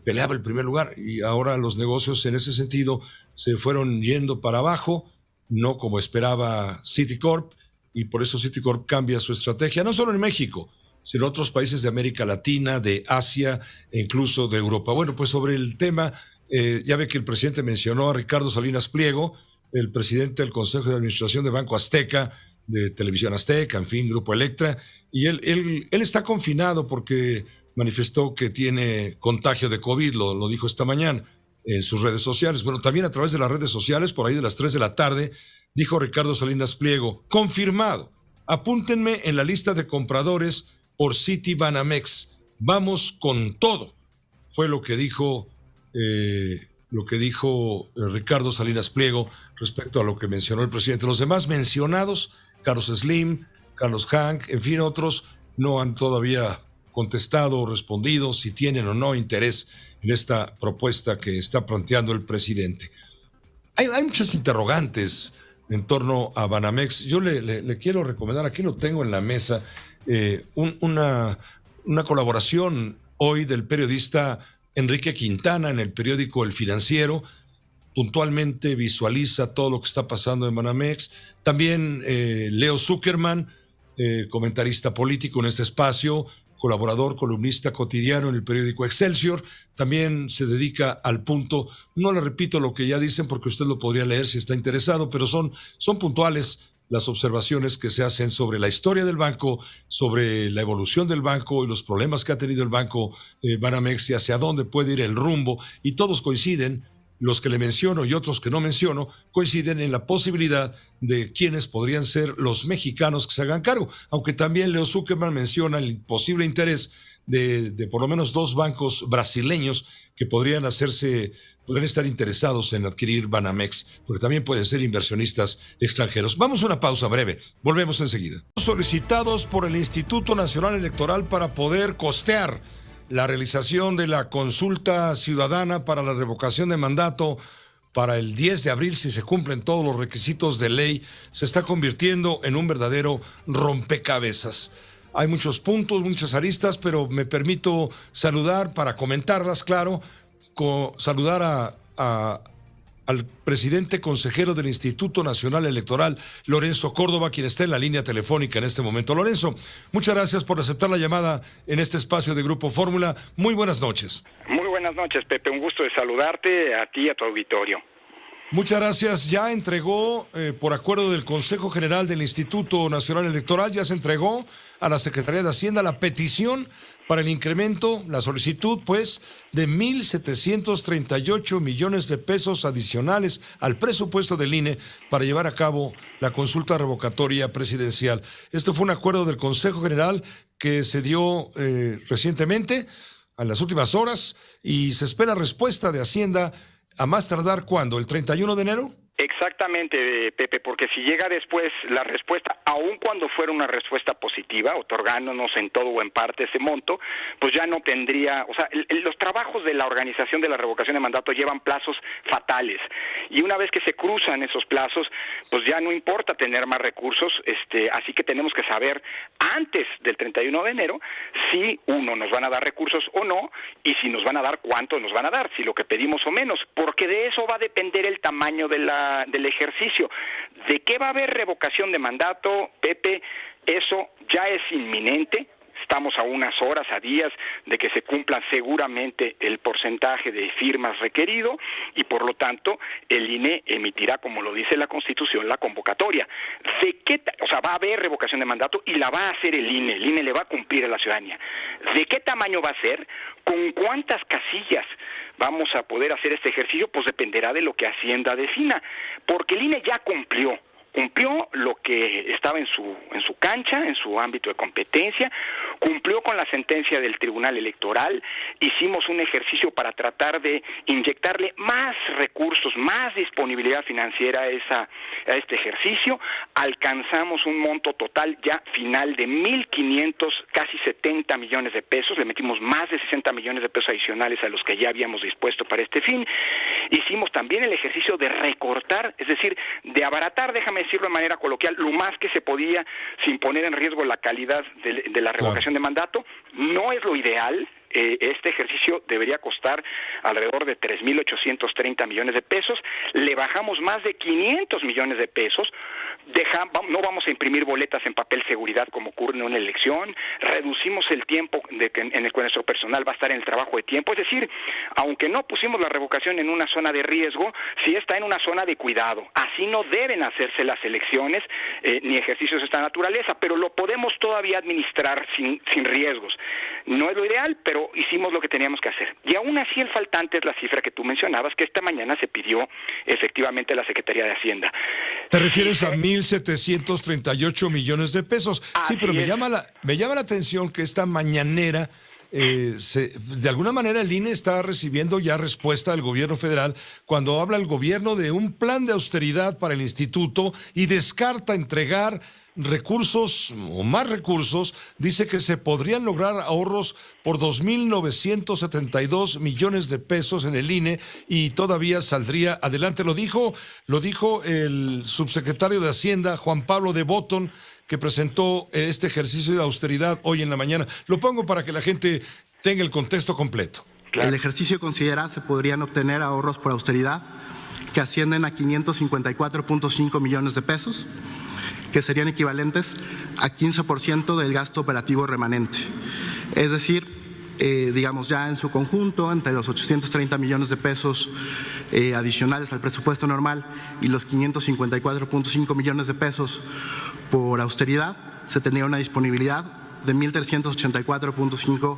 peleaba el primer lugar, y ahora los negocios en ese sentido se fueron yendo para abajo, no como esperaba Citicorp, y por eso Citicorp cambia su estrategia, no solo en México, sino en otros países de América Latina, de Asia e incluso de Europa. Bueno, pues sobre el tema, ya ve que el presidente mencionó a Ricardo Salinas Pliego, el presidente del Consejo de Administración de Banco Azteca, de Televisión Azteca, en fin, Grupo Electra, y él está confinado porque manifestó que tiene contagio de COVID, lo dijo esta mañana en sus redes sociales. Bueno, también a través de las redes sociales, por ahí de las 3 de la tarde, dijo Ricardo Salinas Pliego, confirmado, apúntenme en la lista de compradores por Citibanamex, vamos con todo. Fue lo que dijo Ricardo Salinas Pliego respecto a lo que mencionó el presidente. Los demás mencionados, Carlos Slim, Carlos Hank, en fin, otros, no han todavía contestado o respondido si tienen o no interés en esta propuesta que está planteando el presidente. Hay muchas interrogantes en torno a Banamex. Yo le quiero recomendar, aquí lo tengo en la mesa, una colaboración hoy del periodista Enrique Quintana en el periódico El Financiero. Puntualmente visualiza todo lo que está pasando en Banamex. También Leo Zuckerman, comentarista político en este espacio, colaborador, columnista cotidiano en el periódico Excelsior, también se dedica al punto. No le repito lo que ya dicen porque usted lo podría leer si está interesado, pero son puntuales las observaciones que se hacen sobre la historia del banco, sobre la evolución del banco y los problemas que ha tenido el banco Banamex y hacia dónde puede ir el rumbo, y todos coinciden, los que le menciono y otros que no menciono, coinciden en la posibilidad de quiénes podrían ser los mexicanos que se hagan cargo, aunque también Leo Zuckerman menciona el posible interés de por lo menos 2 bancos brasileños que podrían estar interesados en adquirir Banamex, porque también pueden ser inversionistas extranjeros. Vamos a una pausa breve, volvemos enseguida. Solicitados por el Instituto Nacional Electoral para poder costear la realización de la consulta ciudadana para la revocación de mandato para el 10 de abril, si se cumplen todos los requisitos de ley, se está convirtiendo en un verdadero rompecabezas. Hay muchos puntos, muchas aristas, pero me permito saludar, para comentarlas, claro, saludar al presidente consejero del Instituto Nacional Electoral, Lorenzo Córdoba, quien está en la línea telefónica en este momento. Lorenzo, muchas gracias por aceptar la llamada en este espacio de Grupo Fórmula. Muy buenas noches. Muy buenas noches, Pepe. Un gusto de saludarte a ti y a tu auditorio. Muchas gracias. Ya entregó, por acuerdo del Consejo General del Instituto Nacional Electoral, ya se entregó a la Secretaría de Hacienda la petición para el incremento, la solicitud, pues, de 1,738 millones de pesos adicionales al presupuesto del INE para llevar a cabo la consulta revocatoria presidencial. Esto fue un acuerdo del Consejo General que se dio recientemente, en las últimas horas, y se espera respuesta de Hacienda a más tardar, ¿cuándo? ¿El 31 de enero? Exactamente, Pepe, porque si llega después la respuesta, aun cuando fuera una respuesta positiva, otorgándonos en todo o en parte ese monto, pues ya no tendría, o sea, los trabajos de la organización de la revocación de mandato llevan plazos fatales, y una vez que se cruzan esos plazos, pues ya no importa tener más recursos, así que tenemos que saber antes del 31 de enero si nos van a dar recursos o no, y si nos van a dar, cuánto nos van a dar, si lo que pedimos o menos, porque de eso va a depender el tamaño del ejercicio. ¿De qué va a haber revocación de mandato, Pepe? Eso ya es inminente. Estamos a unas horas, a días de que se cumpla seguramente el porcentaje de firmas requerido y por lo tanto el INE emitirá, como lo dice la Constitución, la convocatoria. Va a haber revocación de mandato y la va a hacer el INE le va a cumplir a la ciudadanía. ¿De qué tamaño va a ser? ¿Con cuántas casillas vamos a poder hacer este ejercicio? Pues dependerá de lo que Hacienda defina, porque el INE ya cumplió lo que estaba en su cancha, en su ámbito de competencia, cumplió con la sentencia del Tribunal Electoral, hicimos un ejercicio para tratar de inyectarle más recursos, más disponibilidad financiera a este ejercicio, alcanzamos un monto total ya final de 1,500, casi 70 millones de pesos, le metimos más de 60 millones de pesos adicionales a los que ya habíamos dispuesto para este fin, hicimos también el ejercicio de recortar, es decir, de abaratar, déjame decirlo de manera coloquial, lo más que se podía sin poner en riesgo la calidad de la revocación de mandato. No es lo ideal. Este ejercicio debería costar alrededor de 3,830 millones de pesos. Le bajamos más de 500 millones de pesos. No vamos a imprimir boletas en papel seguridad como ocurre en una elección. Reducimos el tiempo en el que nuestro personal va a estar en el trabajo de tiempo. Es decir, aunque no pusimos la revocación en una zona de riesgo, sí está en una zona de cuidado. Así no deben hacerse las elecciones ni ejercicios de esta naturaleza, pero lo podemos todavía administrar sin riesgos. No es lo ideal, pero hicimos lo que teníamos que hacer. Y aún así el faltante es la cifra que tú mencionabas, que esta mañana se pidió efectivamente a la Secretaría de Hacienda. ¿Te refieres a 1,738 millones de pesos? Sí, pero me llama la atención que esta mañanera, de alguna manera el INE está recibiendo ya respuesta del gobierno federal cuando habla el gobierno de un plan de austeridad para el instituto y descarta entregar recursos o más recursos, dice que se podrían lograr ahorros por 2,972 millones de pesos en el INE y todavía saldría adelante. Lo dijo el subsecretario de Hacienda, Juan Pablo de Botton, que presentó este ejercicio de austeridad hoy en la mañana. Lo pongo para que la gente tenga el contexto completo. El ejercicio considera se podrían obtener ahorros por austeridad que ascienden a 554.5 millones de pesos, que serían equivalentes a 15% del gasto operativo remanente. Es decir, digamos ya en su conjunto, entre los 830 millones de pesos adicionales al presupuesto normal y los 554.5 millones de pesos por austeridad, se tendría una disponibilidad de 1,384.5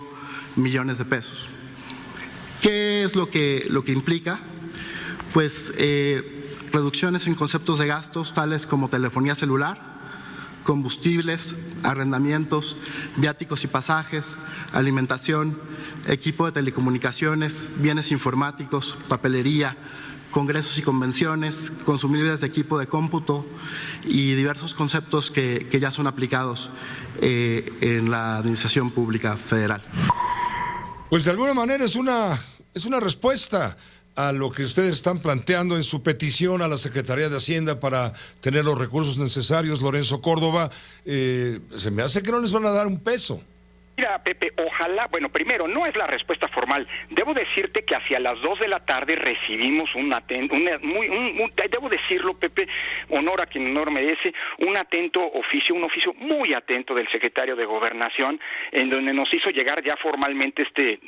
millones de pesos. ¿Qué es lo que implica? Pues reducciones en conceptos de gastos tales como telefonía celular, combustibles, arrendamientos, viáticos y pasajes, alimentación, equipo de telecomunicaciones, bienes informáticos, papelería, congresos y convenciones, consumibles de equipo de cómputo y diversos conceptos que ya son aplicados en la Administración Pública Federal. Pues de alguna manera es una respuesta a lo que ustedes están planteando en su petición a la Secretaría de Hacienda para tener los recursos necesarios. Lorenzo Córdoba, se me hace que no les van a dar un peso. Mira, Pepe, ojalá, bueno, primero, no es la respuesta formal. Debo decirte que hacia las 2 de la tarde recibimos debo decirlo, Pepe, honor a quien honor merece, un oficio muy atento del secretario de Gobernación, en donde nos hizo llegar ya formalmente este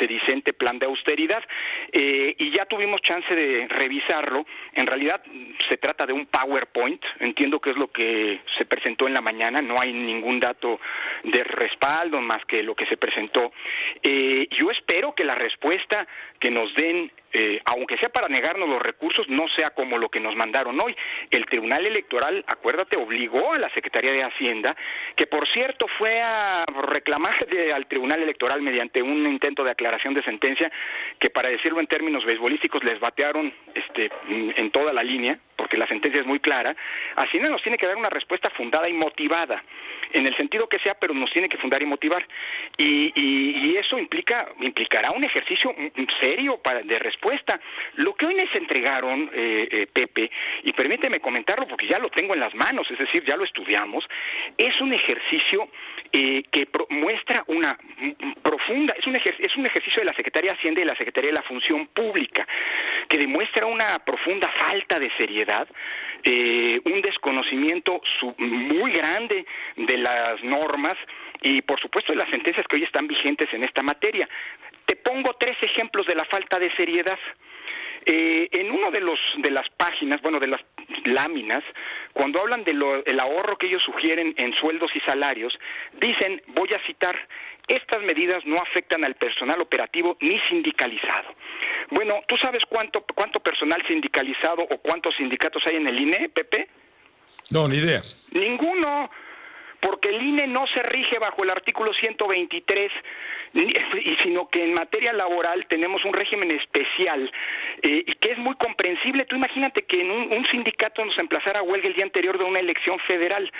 sedicente plan de austeridad, y ya tuvimos chance de revisarlo. En realidad se trata de un PowerPoint, entiendo que es lo que se presentó en la mañana, no hay ningún dato de respaldo más que lo que se presentó. Yo espero que la respuesta que nos den, aunque sea para negarnos los recursos, no sea como lo que nos mandaron hoy. El Tribunal Electoral, acuérdate, obligó a la Secretaría de Hacienda, que por cierto fue a reclamar al Tribunal Electoral mediante un intento de aclaración de sentencia, que para decirlo en términos beisbolísticos les batearon en toda la línea, porque la sentencia es muy clara. Hacienda nos tiene que dar una respuesta fundada y motivada, en el sentido que sea, pero nos tiene que fundar y motivar. Y eso implicará un ejercicio serio de respuesta. Lo que hoy nos entregaron, Pepe, y permíteme comentarlo porque ya lo tengo en las manos, es decir, ya lo estudiamos, es un ejercicio que muestra una profunda, es un ejercicio de la Secretaría de Hacienda y de la Secretaría de la Función Pública, que demuestra una profunda falta de seriedad, un desconocimiento muy grande de las normas y por supuesto de las sentencias que hoy están vigentes en esta materia. Te pongo 3 ejemplos de la falta de seriedad. En uno de las páginas, de las láminas, cuando hablan del ahorro que ellos sugieren en sueldos y salarios, dicen, voy a citar, estas medidas no afectan al personal operativo ni sindicalizado. Bueno, ¿tú sabes cuánto personal sindicalizado o cuántos sindicatos hay en el INE, Pepe? No, ni idea. Ninguno, porque el INE no se rige bajo el artículo 123, sino que en materia laboral tenemos un régimen especial y que es muy comprensible. Tú imagínate que en un sindicato nos emplazara a huelga el día anterior de una elección federal.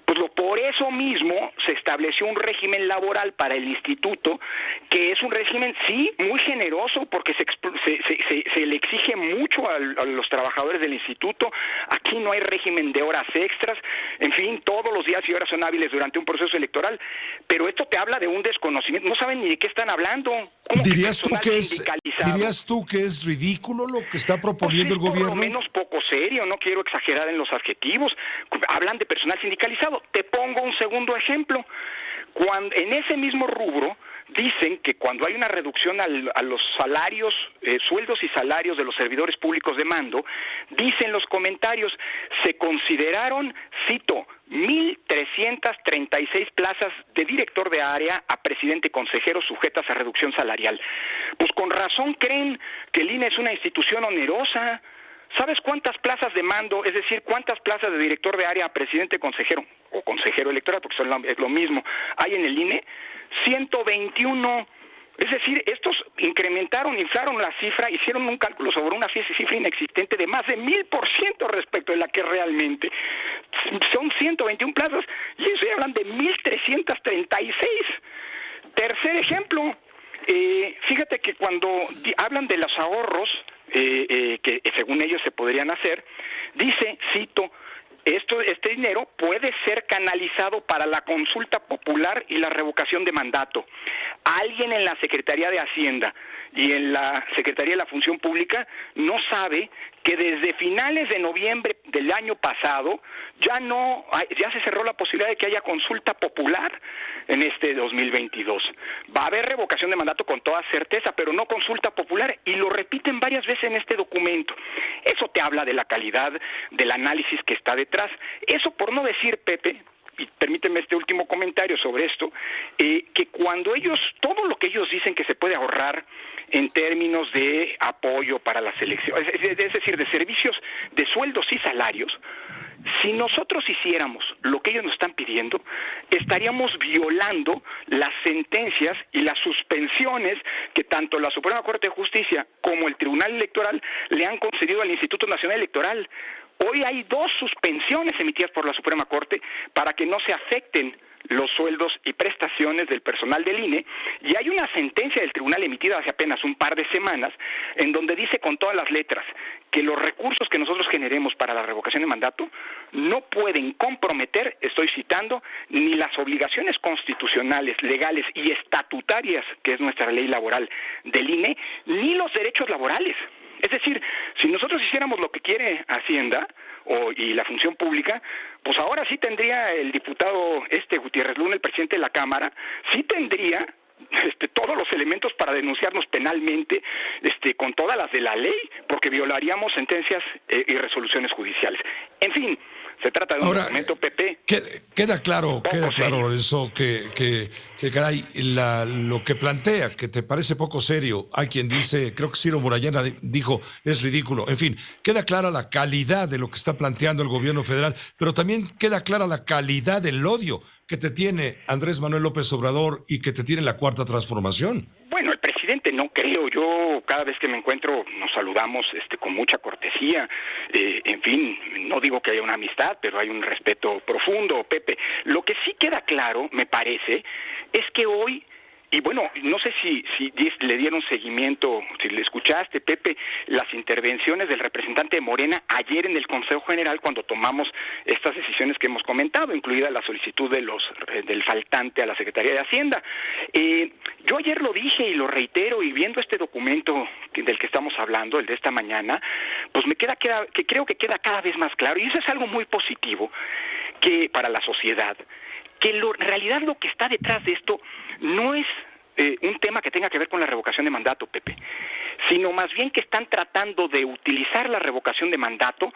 Pues por eso mismo se estableció un régimen laboral para el instituto, que es un régimen, sí, muy generoso, porque se le exige mucho a los trabajadores del instituto. Aquí no hay régimen de horas extras, en fin, todos los días y horas son hábiles durante un proceso electoral, pero esto te habla de un desconocimiento, no saben ni de qué están hablando. ¿Dirías tú que es ridículo lo que está proponiendo el gobierno? Por lo menos poco serio, no quiero exagerar en los adjetivos. Hablan de personal sindicalizado. Te pongo un segundo ejemplo. En ese mismo rubro dicen que cuando hay una reducción a los salarios, sueldos y salarios de los servidores públicos de mando, dicen los comentarios, se consideraron, cito, 1,336 plazas de director de área a presidente consejero sujetas a reducción salarial. Pues con razón creen que el INE es una institución onerosa. ¿Sabes cuántas plazas de mando, es decir, cuántas plazas de director de área a presidente consejero o consejero electoral, porque es lo mismo, hay en el INE? 121. Es decir, estos inflaron la cifra, hicieron un cálculo sobre una cifra inexistente de más de 1,000% respecto de la que realmente. Son 121 plazas y ellos hablan de 1,336. Tercer ejemplo, fíjate que cuando hablan de los ahorros, que según ellos se podrían hacer, dice, cito, este dinero puede ser canalizado para la consulta popular y la revocación de mandato. Alguien en la Secretaría de Hacienda y en la Secretaría de la Función Pública no sabe que desde finales de noviembre del año pasado ya se cerró la posibilidad de que haya consulta popular en este 2022. Va a haber revocación de mandato con toda certeza, pero no consulta popular, y lo repiten varias veces en este documento. Eso te habla de la calidad del análisis que está detrás. Eso por no decir, Pepe, y permíteme este último comentario sobre esto, que cuando todo lo que ellos dicen que se puede ahorrar en términos de apoyo para las elecciones, es decir, de servicios, de sueldos y salarios, si nosotros hiciéramos lo que ellos nos están pidiendo, estaríamos violando las sentencias y las suspensiones que tanto la Suprema Corte de Justicia como el Tribunal Electoral le han concedido al Instituto Nacional Electoral. Hoy hay 2 suspensiones emitidas por la Suprema Corte para que no se afecten los sueldos y prestaciones del personal del INE, y hay una sentencia del tribunal emitida hace apenas un par de semanas en donde dice con todas las letras que los recursos que nosotros generemos para la revocación de mandato no pueden comprometer, estoy citando, ni las obligaciones constitucionales, legales y estatutarias, que es nuestra ley laboral del INE, ni los derechos laborales. Es decir, si nosotros hiciéramos lo que quiere Hacienda y la función pública, pues ahora sí tendría el diputado Gutiérrez Luna, el presidente de la Cámara, sí tendría todos los elementos para denunciarnos penalmente, con todas las de la ley, porque violaríamos sentencias y resoluciones judiciales. En fin, se trata de un documento, Pepe. Queda claro eso, que caray, lo que plantea, que te parece poco serio. Hay quien dice, creo que Ciro Murayama dijo, es ridículo. En fin, queda clara la calidad de lo que está planteando el gobierno federal, pero también queda clara la calidad del odio que te tiene Andrés Manuel López Obrador y que te tiene la Cuarta Transformación. Bueno, el presidente no creo. Yo cada vez que me encuentro nos saludamos con mucha cortesía. En fin, no digo que haya una amistad, pero hay un respeto profundo, Pepe. Lo que sí queda claro, me parece, es que hoy, y bueno, no sé si le dieron seguimiento, si le escuchaste, Pepe, las intervenciones del representante de Morena ayer en el Consejo General cuando tomamos estas decisiones que hemos comentado, incluida la solicitud del faltante a la Secretaría de Hacienda. Yo ayer lo dije y lo reitero, y viendo este documento del que estamos hablando, el de esta mañana, pues creo que queda cada vez más claro, y eso es algo muy positivo que para la sociedad, que en realidad lo que está detrás de esto no es un tema que tenga que ver con la revocación de mandato, Pepe, sino más bien que están tratando de utilizar la revocación de mandato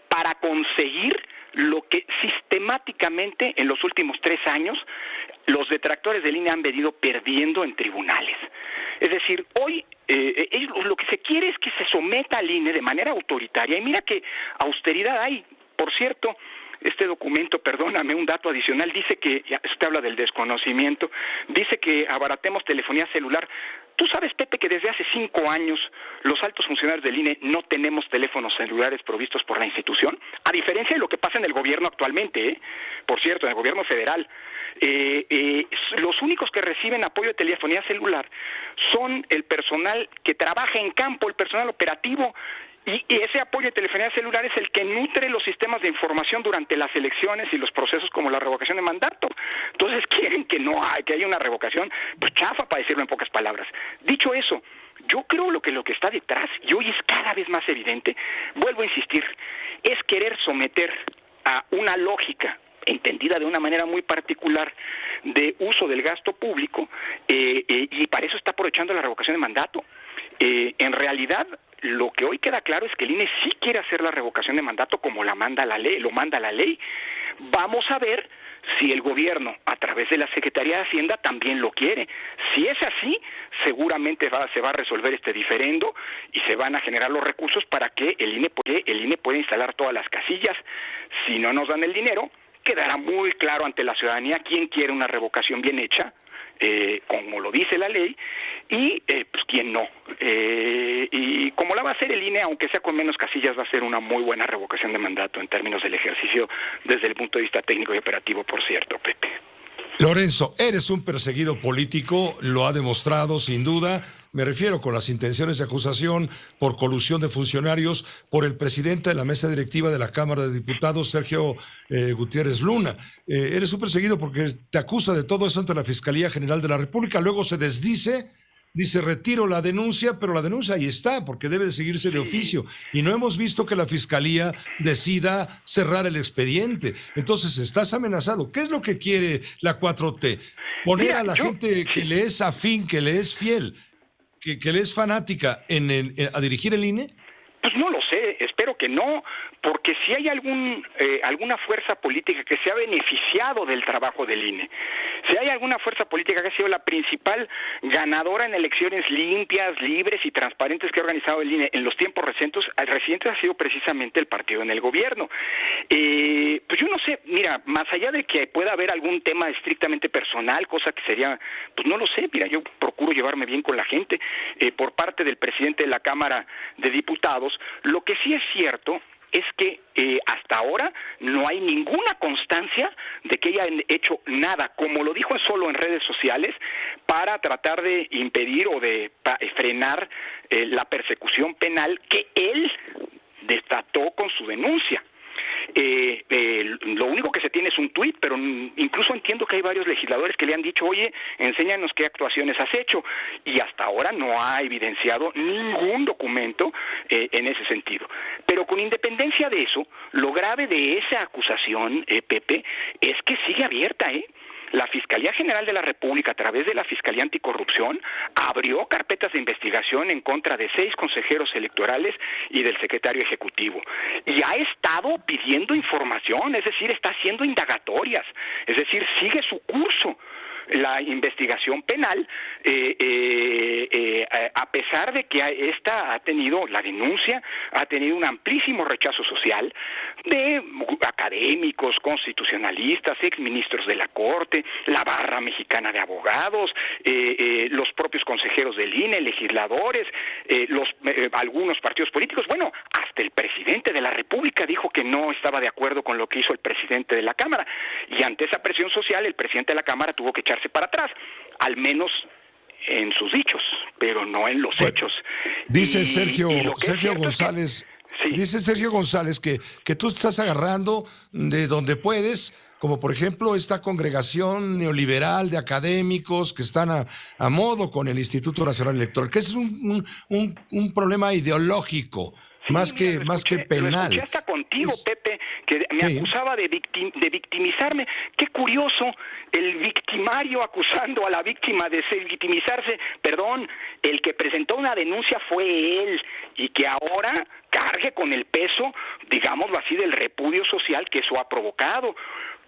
para conseguir lo que sistemáticamente en los últimos 3 años los detractores del INE han venido perdiendo en tribunales. Es decir, hoy lo que se quiere es que se someta al INE de manera autoritaria, y mira que austeridad hay. Por cierto, este documento, perdóname, un dato adicional, dice que, usted habla del desconocimiento, dice que abaratemos telefonía celular. ¿Tú sabes, Pepe, que desde hace 5 años los altos funcionarios del INE no tenemos teléfonos celulares provistos por la institución? A diferencia de lo que pasa en el gobierno actualmente, por cierto, en el gobierno federal. Los únicos que reciben apoyo de telefonía celular son el personal que trabaja en campo, el personal operativo. Y ese apoyo de telefonía celular es el que nutre los sistemas de información durante las elecciones y los procesos como la revocación de mandato. Entonces quieren que haya una revocación, pues chafa, para decirlo en pocas palabras. Dicho eso, yo creo lo que está detrás, y hoy es cada vez más evidente, vuelvo a insistir, es querer someter a una lógica entendida de una manera muy particular de uso del gasto público, y para eso está aprovechando la revocación de mandato. En realidad, lo que hoy queda claro es que el INE sí quiere hacer la revocación de mandato como lo manda la ley. Vamos a ver si el gobierno, a través de la Secretaría de Hacienda, también lo quiere. Si es así, seguramente se va a resolver este diferendo y se van a generar los recursos para que el INE pueda instalar todas las casillas. Si no nos dan el dinero, quedará muy claro ante la ciudadanía quién quiere una revocación bien hecha, como lo dice la ley, y pues quién no. Y como la va a hacer el INE, aunque sea con menos casillas, va a ser una muy buena revocación de mandato en términos del ejercicio desde el punto de vista técnico y operativo, por cierto, Pepe. Lorenzo, eres un perseguido político, lo ha demostrado sin duda. Me refiero con las intenciones de acusación por colusión de funcionarios por el presidente de la mesa directiva de la Cámara de Diputados, Sergio Gutiérrez Luna. Eres un perseguido porque te acusa de todo eso ante la Fiscalía General de la República. Luego se desdice, dice retiro la denuncia, pero la denuncia ahí está porque debe de seguirse de oficio. Y no hemos visto que la Fiscalía decida cerrar el expediente. Entonces estás amenazado. ¿Qué es lo que quiere la 4T? Poner a la gente que le es afín, que le es fiel, que le es fanática a dirigir el INE? Pues no lo sé, espero que no, porque si hay alguna fuerza política que se ha beneficiado del trabajo del INE, si hay alguna fuerza política que ha sido la principal ganadora en elecciones limpias, libres y transparentes que ha organizado el INE en los tiempos recientes ha sido precisamente el partido en el gobierno. Pues yo no sé, mira, más allá de que pueda haber algún tema estrictamente personal, cosa que sería, pues no lo sé, mira, yo procuro llevarme bien con la gente. Por parte del presidente de la Cámara de Diputados, lo que sí es cierto es que hasta ahora no hay ninguna constancia de que hayan hecho nada, como lo dijo solo en redes sociales, para tratar de impedir o de frenar la persecución penal que él desató con su denuncia. Lo único que se tiene es un tuit, pero incluso entiendo que hay varios legisladores que le han dicho, oye, enséñanos qué actuaciones has hecho, y hasta ahora no ha evidenciado ningún documento en ese sentido. Pero con independencia de eso, lo grave de esa acusación, Pepe, es que sigue abierta, La Fiscalía General de la República, a través de la Fiscalía Anticorrupción, abrió carpetas de investigación en contra de 6 consejeros electorales y del secretario ejecutivo. Y ha estado pidiendo información, es decir, está haciendo indagatorias, es decir, sigue su curso la investigación penal, a pesar de que la denuncia ha tenido un amplísimo rechazo social de académicos, constitucionalistas, exministros de la Corte, la Barra Mexicana de Abogados, los propios consejeros del INE, legisladores, algunos partidos políticos. Bueno, hasta el presidente de la República dijo que no estaba de acuerdo con lo que hizo el presidente de la Cámara, y ante esa presión social el presidente de la Cámara tuvo que echarse para atrás, al menos en sus dichos, pero no en los hechos. Dice Sergio González, dice Sergio González que tú estás agarrando de donde puedes, como por ejemplo esta congregación neoliberal de académicos que están a modo con el Instituto Nacional Electoral, que ese es un problema ideológico. Más que penal. Lo escuché hasta contigo, Pepe, que me acusaba de victimizarme. Qué curioso, el victimario acusando a la víctima de victimizarse. Perdón, el que presentó una denuncia fue él, y que ahora cargue con el peso, digámoslo así, del repudio social que eso ha provocado.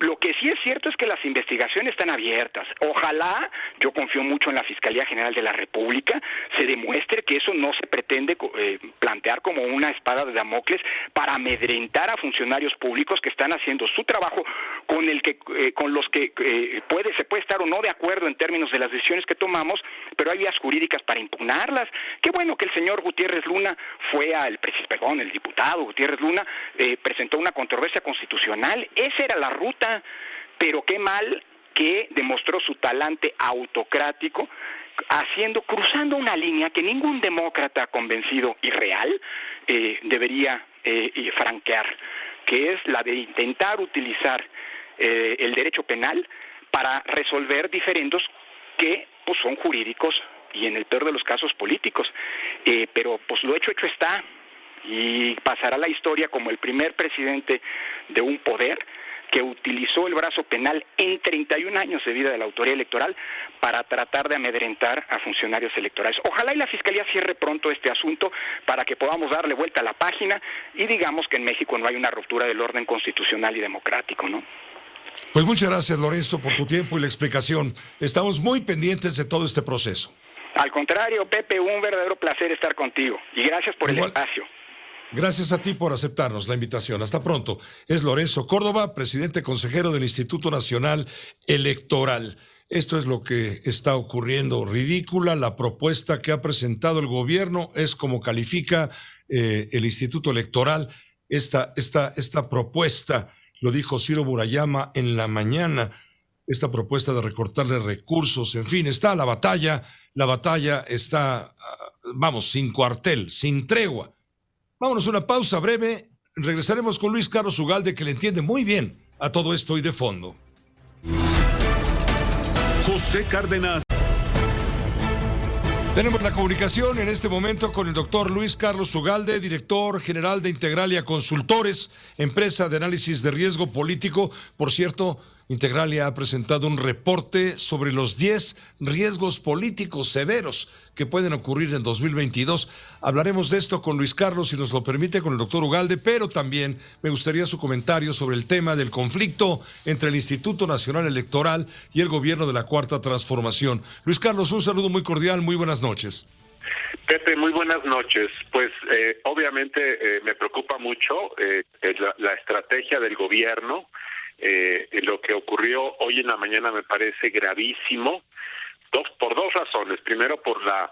Lo que sí es cierto es que las investigaciones están abiertas. Ojalá, yo confío mucho en la Fiscalía General de la República, se demuestre que eso no se pretende plantear como una espada de Damocles para amedrentar a funcionarios públicos que están haciendo su trabajo, con los que se puede estar o no de acuerdo en términos de las decisiones que tomamos, pero hay vías jurídicas para impugnarlas. Qué bueno que el señor Gutiérrez Luna el diputado Gutiérrez Luna presentó una controversia constitucional. Esa era la ruta, pero qué mal que demostró su talante autocrático, cruzando una línea que ningún demócrata convencido y real debería franquear, que es la de intentar utilizar el derecho penal para resolver diferendos que pues son jurídicos y en el peor de los casos políticos, pero pues lo hecho está, y pasará la historia como el primer presidente de un poder que utilizó el brazo penal en 31 años de vida de la autoridad electoral para tratar de amedrentar a funcionarios electorales. Ojalá y la Fiscalía cierre pronto este asunto para que podamos darle vuelta a la página y digamos que en México no hay una ruptura del orden constitucional y democrático, ¿no? Pues muchas gracias, Lorenzo, por tu tiempo y la explicación. Estamos muy pendientes de todo este proceso. Al contrario, Pepe, un verdadero placer estar contigo y gracias por el espacio. Gracias a ti por aceptarnos la invitación. Hasta pronto. Es Lorenzo Córdoba, presidente consejero del Instituto Nacional Electoral. Esto es lo que está ocurriendo. Ridícula la propuesta que ha presentado el gobierno, es como califica el Instituto Electoral esta propuesta. Lo dijo Ciro Murayama en la mañana. Esta propuesta de recortarle recursos, en fin, está la batalla está, sin cuartel, sin tregua. Vámonos a una pausa breve, regresaremos con Luis Carlos Ugalde, que le entiende muy bien a todo esto y de fondo. José Cárdenas. Tenemos la comunicación en este momento con el doctor Luis Carlos Ugalde, director general de Integralia Consultores, empresa de análisis de riesgo político. Por cierto, Integralia ha presentado un reporte sobre los 10 riesgos políticos severos que pueden ocurrir en 2022. Hablaremos de esto con Luis Carlos, si nos lo permite, con el doctor Ugalde, pero también me gustaría su comentario sobre el tema del conflicto entre el Instituto Nacional Electoral y el gobierno de la Cuarta Transformación. Luis Carlos, un saludo muy cordial, muy buenas noches. Pepe, muy buenas noches. Pues obviamente me preocupa mucho la estrategia del gobierno. Lo que ocurrió hoy en la mañana me parece gravísimo, por dos razones. Primero, por la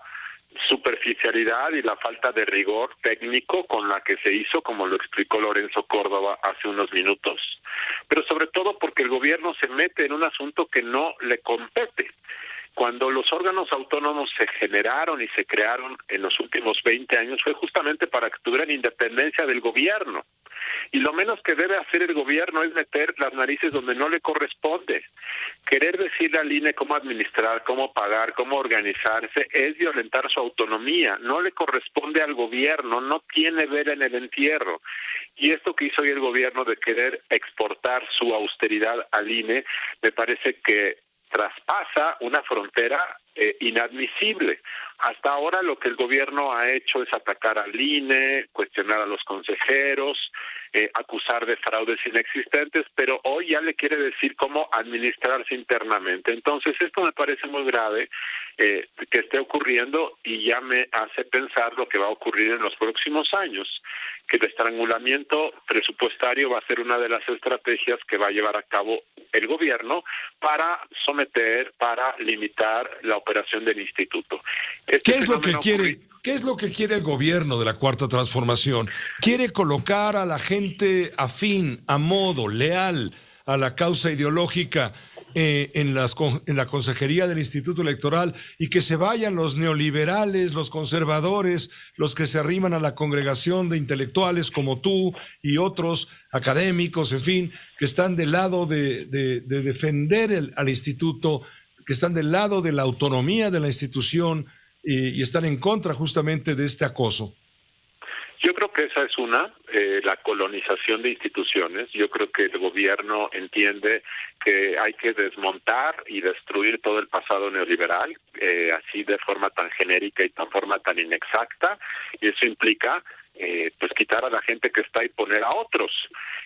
superficialidad y la falta de rigor técnico con la que se hizo, como lo explicó Lorenzo Córdoba hace unos minutos, pero sobre todo porque el gobierno se mete en un asunto que no le compete. Cuando los órganos autónomos se generaron y se crearon en los últimos 20 años fue justamente para que tuvieran independencia del gobierno. Y lo menos que debe hacer el gobierno es meter las narices donde no le corresponde. Querer decirle al INE cómo administrar, cómo pagar, cómo organizarse es violentar su autonomía. No le corresponde al gobierno, no tiene vela en el entierro. Y esto que hizo hoy el gobierno de querer exportar su austeridad al INE, me parece que traspasa una frontera inadmisible. Hasta ahora lo que el gobierno ha hecho es atacar al INE, cuestionar a los consejeros, acusar de fraudes inexistentes, pero hoy ya le quiere decir cómo administrarse internamente. Entonces esto me parece muy grave que esté ocurriendo y ya me hace pensar lo que va a ocurrir en los próximos años, que el estrangulamiento presupuestario va a ser una de las estrategias que va a llevar a cabo el gobierno para someter, para limitar la operación del instituto. ¿Qué es lo que quiere? ¿Qué es lo que quiere el gobierno de la Cuarta Transformación? ¿Quiere colocar a la gente afín, a modo, leal a la causa ideológica en la consejería del Instituto Electoral y que se vayan los neoliberales, los conservadores, los que se arriman a la congregación de intelectuales como tú y otros académicos, en fin, que están del lado de defender al instituto, que están del lado de la autonomía de la institución y están en contra justamente de este acoso? Yo creo que esa es la colonización de instituciones. Yo creo que el gobierno entiende que hay que desmontar y destruir todo el pasado neoliberal, así de forma tan genérica y de forma tan inexacta, y eso implica pues quitar a la gente que está y poner a otros.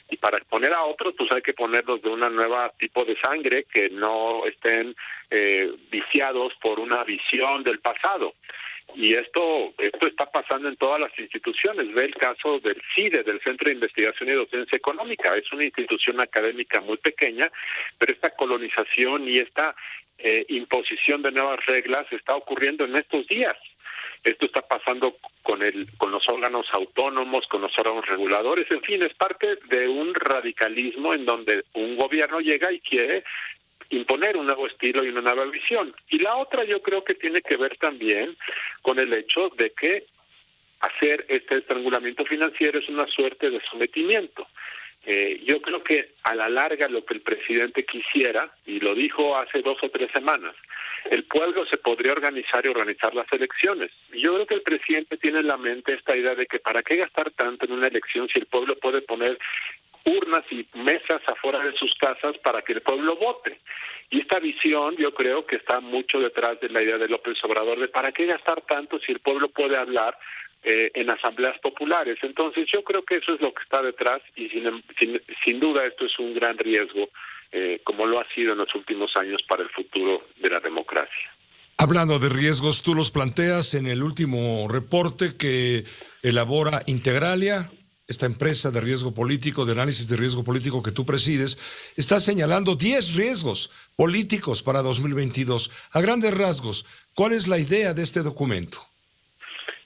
Y para poner a otros, pues hay que ponerlos de una nueva tipo de sangre que no estén viciados por una visión del pasado. Y esto está pasando en todas las instituciones. Ve el caso del CIDE, del Centro de Investigación y Docencia Económica. Es una institución académica muy pequeña, pero esta colonización y esta imposición de nuevas reglas está ocurriendo en estos días. Esto está pasando con los órganos autónomos, con los órganos reguladores. En fin, es parte de un radicalismo en donde un gobierno llega y quiere imponer un nuevo estilo y una nueva visión. Y la otra yo creo que tiene que ver también con el hecho de que hacer este estrangulamiento financiero es una suerte de sometimiento. Yo creo que a la larga lo que el presidente quisiera, y lo dijo hace 2 o 3 semanas, el pueblo se podría organizar y organizar las elecciones. Y yo creo que el presidente tiene en la mente esta idea de que para qué gastar tanto en una elección si el pueblo puede poner urnas y mesas afuera de sus casas para que el pueblo vote. Y esta visión yo creo que está mucho detrás de la idea de López Obrador de para qué gastar tanto si el pueblo puede hablar en asambleas populares. Entonces yo creo que eso es lo que está detrás y sin duda esto es un gran riesgo como lo ha sido en los últimos años para el futuro de la democracia. Hablando de riesgos, tú los planteas en el último reporte que elabora Integralia, esta empresa de riesgo político, de análisis de riesgo político que tú presides, está señalando 10 riesgos políticos para 2022. A grandes rasgos, ¿cuál es la idea de este documento?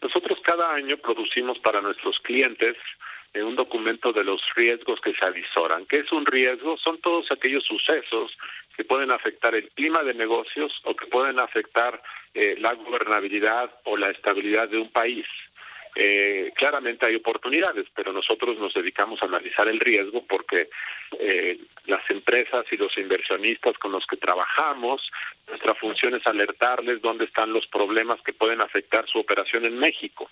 Nosotros cada año producimos para nuestros clientes un documento de los riesgos que se avisoran. ¿Qué es un riesgo? Son todos aquellos sucesos que pueden afectar el clima de negocios o que pueden afectar la gobernabilidad o la estabilidad de un país. Claramente hay oportunidades, pero nosotros nos dedicamos a analizar el riesgo porque las empresas y los inversionistas con los que trabajamos, nuestra función es alertarles dónde están los problemas que pueden afectar su operación en México.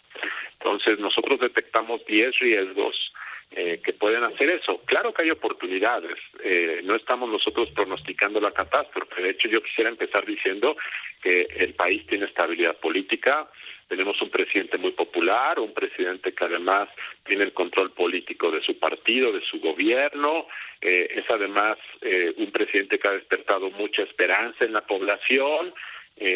Entonces nosotros detectamos 10 riesgos que pueden hacer eso. Claro que hay oportunidades, no estamos nosotros pronosticando la catástrofe. De hecho, yo quisiera empezar diciendo que el país tiene estabilidad política, tenemos un presidente muy popular, un presidente que además tiene el control político de su partido, de su gobierno, es además un presidente que ha despertado mucha esperanza en la población.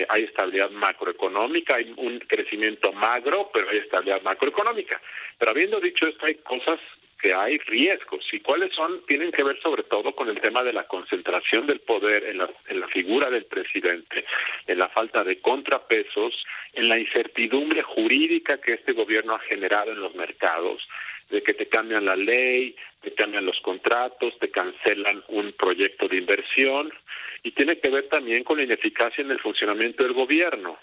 Hay estabilidad macroeconómica, hay un crecimiento magro, pero hay estabilidad macroeconómica. Pero habiendo dicho esto, hay cosas que hay riesgos. ¿Y cuáles son? Tienen que ver sobre todo con el tema de la concentración del poder en la figura del presidente, en la falta de contrapesos, en la incertidumbre jurídica que este gobierno ha generado en los mercados, de que te cambian la ley, te cambian los contratos, te cancelan un proyecto de inversión, y tiene que ver también con la ineficacia en el funcionamiento del gobierno.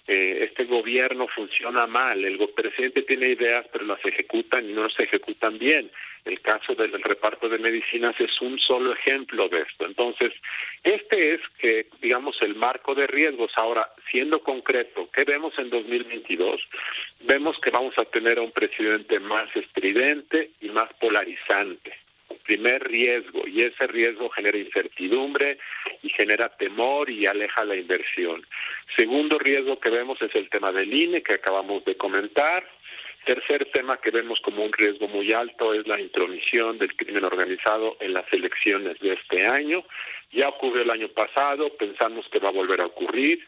Este gobierno funciona mal, el presidente tiene ideas pero las ejecutan y no se ejecutan bien. El caso del reparto de medicinas es un solo ejemplo de esto. Entonces, este es digamos, el marco de riesgos. Ahora, siendo concreto, ¿qué vemos en 2022? Vemos que vamos a tener a un presidente más estridente y más polarizante. Primer riesgo, y ese riesgo genera incertidumbre y genera temor y aleja la inversión. Segundo riesgo que vemos es el tema del INE, que acabamos de comentar. Tercer tema que vemos como un riesgo muy alto es la intromisión del crimen organizado en las elecciones de este año. Ya ocurrió el año pasado, pensamos que va a volver a ocurrir.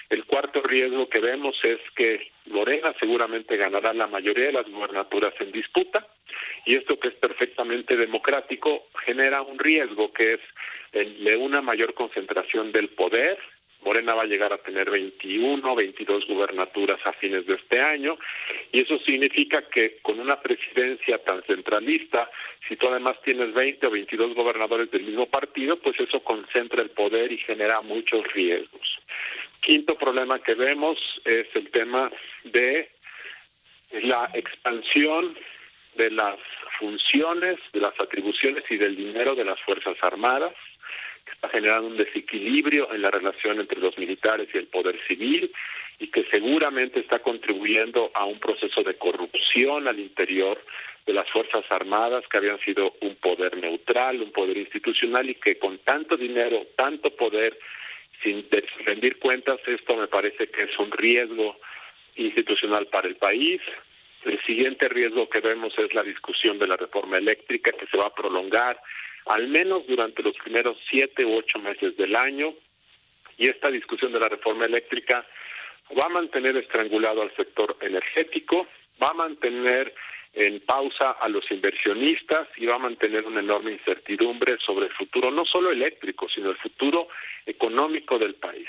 El cuarto riesgo que vemos es que Morena seguramente ganará la mayoría de las gubernaturas en disputa, y esto, que es perfectamente democrático, genera un riesgo que es el de una mayor concentración del poder. Morena va a llegar a tener 21, 22 gubernaturas a fines de este año, y eso significa que con una presidencia tan centralista, si tú además tienes 20 o 22 gobernadores del mismo partido, pues eso concentra el poder y genera muchos riesgos. Quinto problema que vemos es el tema de la expansión de las funciones, de las atribuciones y del dinero de las Fuerzas Armadas, que está generando un desequilibrio en la relación entre los militares y el poder civil, y que seguramente está contribuyendo a un proceso de corrupción al interior de las Fuerzas Armadas, que habían sido un poder neutral, un poder institucional, y que con tanto dinero, tanto poder, sin rendir cuentas, esto me parece que es un riesgo institucional para el país. El siguiente riesgo que vemos es la discusión de la reforma eléctrica, que se va a prolongar al menos durante los primeros 7 u 8 meses del año, y esta discusión de la reforma eléctrica va a mantener estrangulado al sector energético, va a mantener en pausa a los inversionistas y va a mantener una enorme incertidumbre sobre el futuro, no solo eléctrico, sino el futuro económico del país.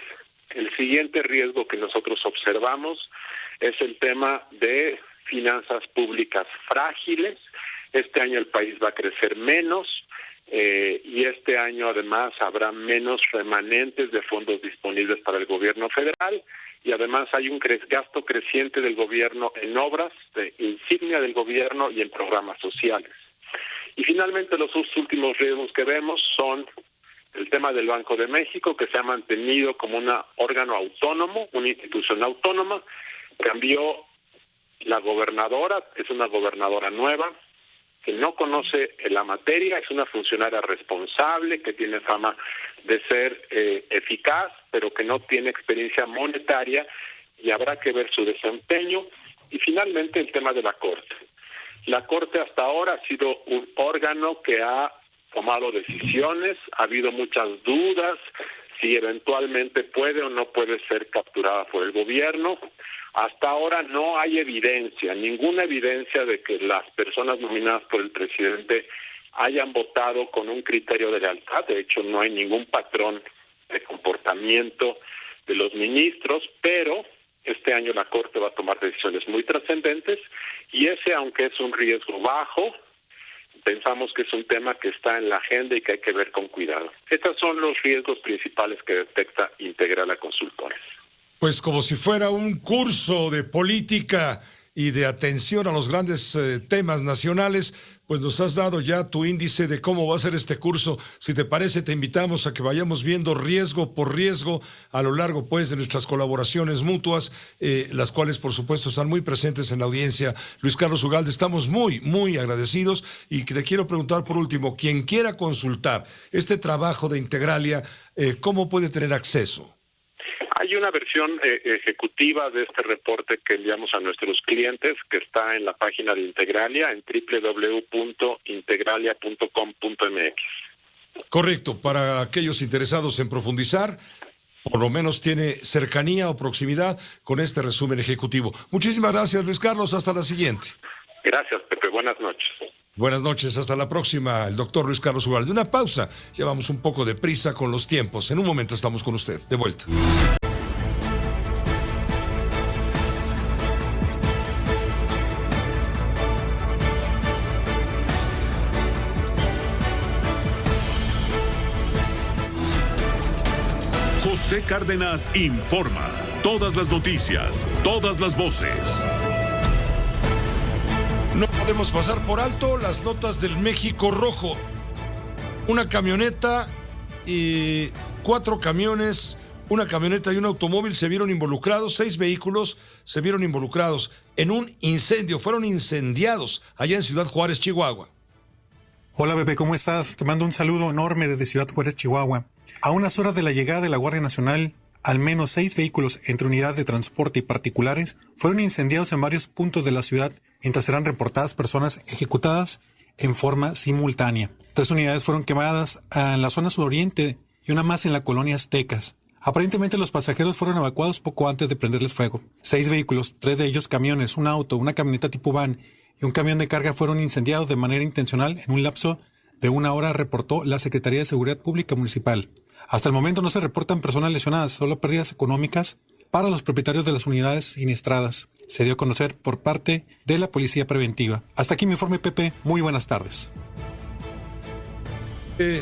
El siguiente riesgo que nosotros observamos es el tema de finanzas públicas frágiles. Este año el país va a crecer menos, y este año además habrá menos remanentes de fondos disponibles para el gobierno federal, y además hay un gasto creciente del gobierno en obras de insignia del gobierno y en programas sociales. Y finalmente, los últimos riesgos que vemos son el tema del Banco de México, que se ha mantenido como un órgano autónomo, una institución autónoma. Cambió la gobernadora, es una gobernadora nueva, que no conoce la materia, es una funcionaria responsable, que tiene fama de ser eficaz, pero que no tiene experiencia monetaria, y habrá que ver su desempeño. Y finalmente, el tema de la Corte. La Corte hasta ahora ha sido un órgano que ha tomado decisiones, ha habido muchas dudas si eventualmente puede o no puede ser capturada por el gobierno. Hasta ahora no hay evidencia, ninguna evidencia de que las personas nominadas por el presidente hayan votado con un criterio de lealtad. De hecho, no hay ningún patrón de comportamiento de los ministros, pero este año la Corte va a tomar decisiones muy trascendentes, y ese, aunque es un riesgo bajo, pensamos que es un tema que está en la agenda y que hay que ver con cuidado. Estos son los riesgos principales que detecta Integral a Consultores. Pues como si fuera un curso de política y de atención a los grandes temas nacionales, pues nos has dado ya tu índice de cómo va a ser este curso. Si te parece, te invitamos a que vayamos viendo riesgo por riesgo a lo largo, pues, de nuestras colaboraciones mutuas, las cuales, por supuesto, están muy presentes en la audiencia. Luis Carlos Ugalde, estamos muy, muy agradecidos, y te quiero preguntar por último, quien quiera consultar este trabajo de Integralia, ¿cómo puede tener acceso? Hay una versión ejecutiva de este reporte que enviamos a nuestros clientes, que está en la página de Integralia, en www.integralia.com.mx. Correcto, para aquellos interesados en profundizar, por lo menos tiene cercanía o proximidad con este resumen ejecutivo. Muchísimas gracias, Luis Carlos, hasta la siguiente. Gracias, Pepe, buenas noches. Buenas noches, hasta la próxima. El doctor Luis Carlos Ugalde. Una pausa, llevamos un poco de prisa con los tiempos. En un momento estamos con usted, de vuelta. José Cárdenas informa. Todas las noticias, todas las voces. No podemos pasar por alto las notas del México Rojo. Una camioneta y 4 camiones, una camioneta y un automóvil se vieron involucrados, 6 vehículos se vieron involucrados en un incendio, fueron incendiados allá en Ciudad Juárez, Chihuahua. Hola bebé, ¿cómo estás? Te mando un saludo enorme desde Ciudad Juárez, Chihuahua. A unas horas de la llegada de la Guardia Nacional, al menos 6 vehículos entre unidades de transporte y particulares fueron incendiados en varios puntos de la ciudad, mientras serán reportadas personas ejecutadas en forma simultánea. 3 unidades fueron quemadas en la zona suroriente y una más en la colonia Aztecas. Aparentemente los pasajeros fueron evacuados poco antes de prenderles fuego. 6 vehículos, 3 de ellos camiones, un auto, una camioneta tipo van y un camión de carga fueron incendiados de manera intencional en un lapso de 1 hora, reportó la Secretaría de Seguridad Pública Municipal. Hasta el momento no se reportan personas lesionadas, solo pérdidas económicas para los propietarios de las unidades siniestradas. Se dio a conocer por parte de la Policía Preventiva. Hasta aquí mi informe, Pepe. Muy buenas tardes.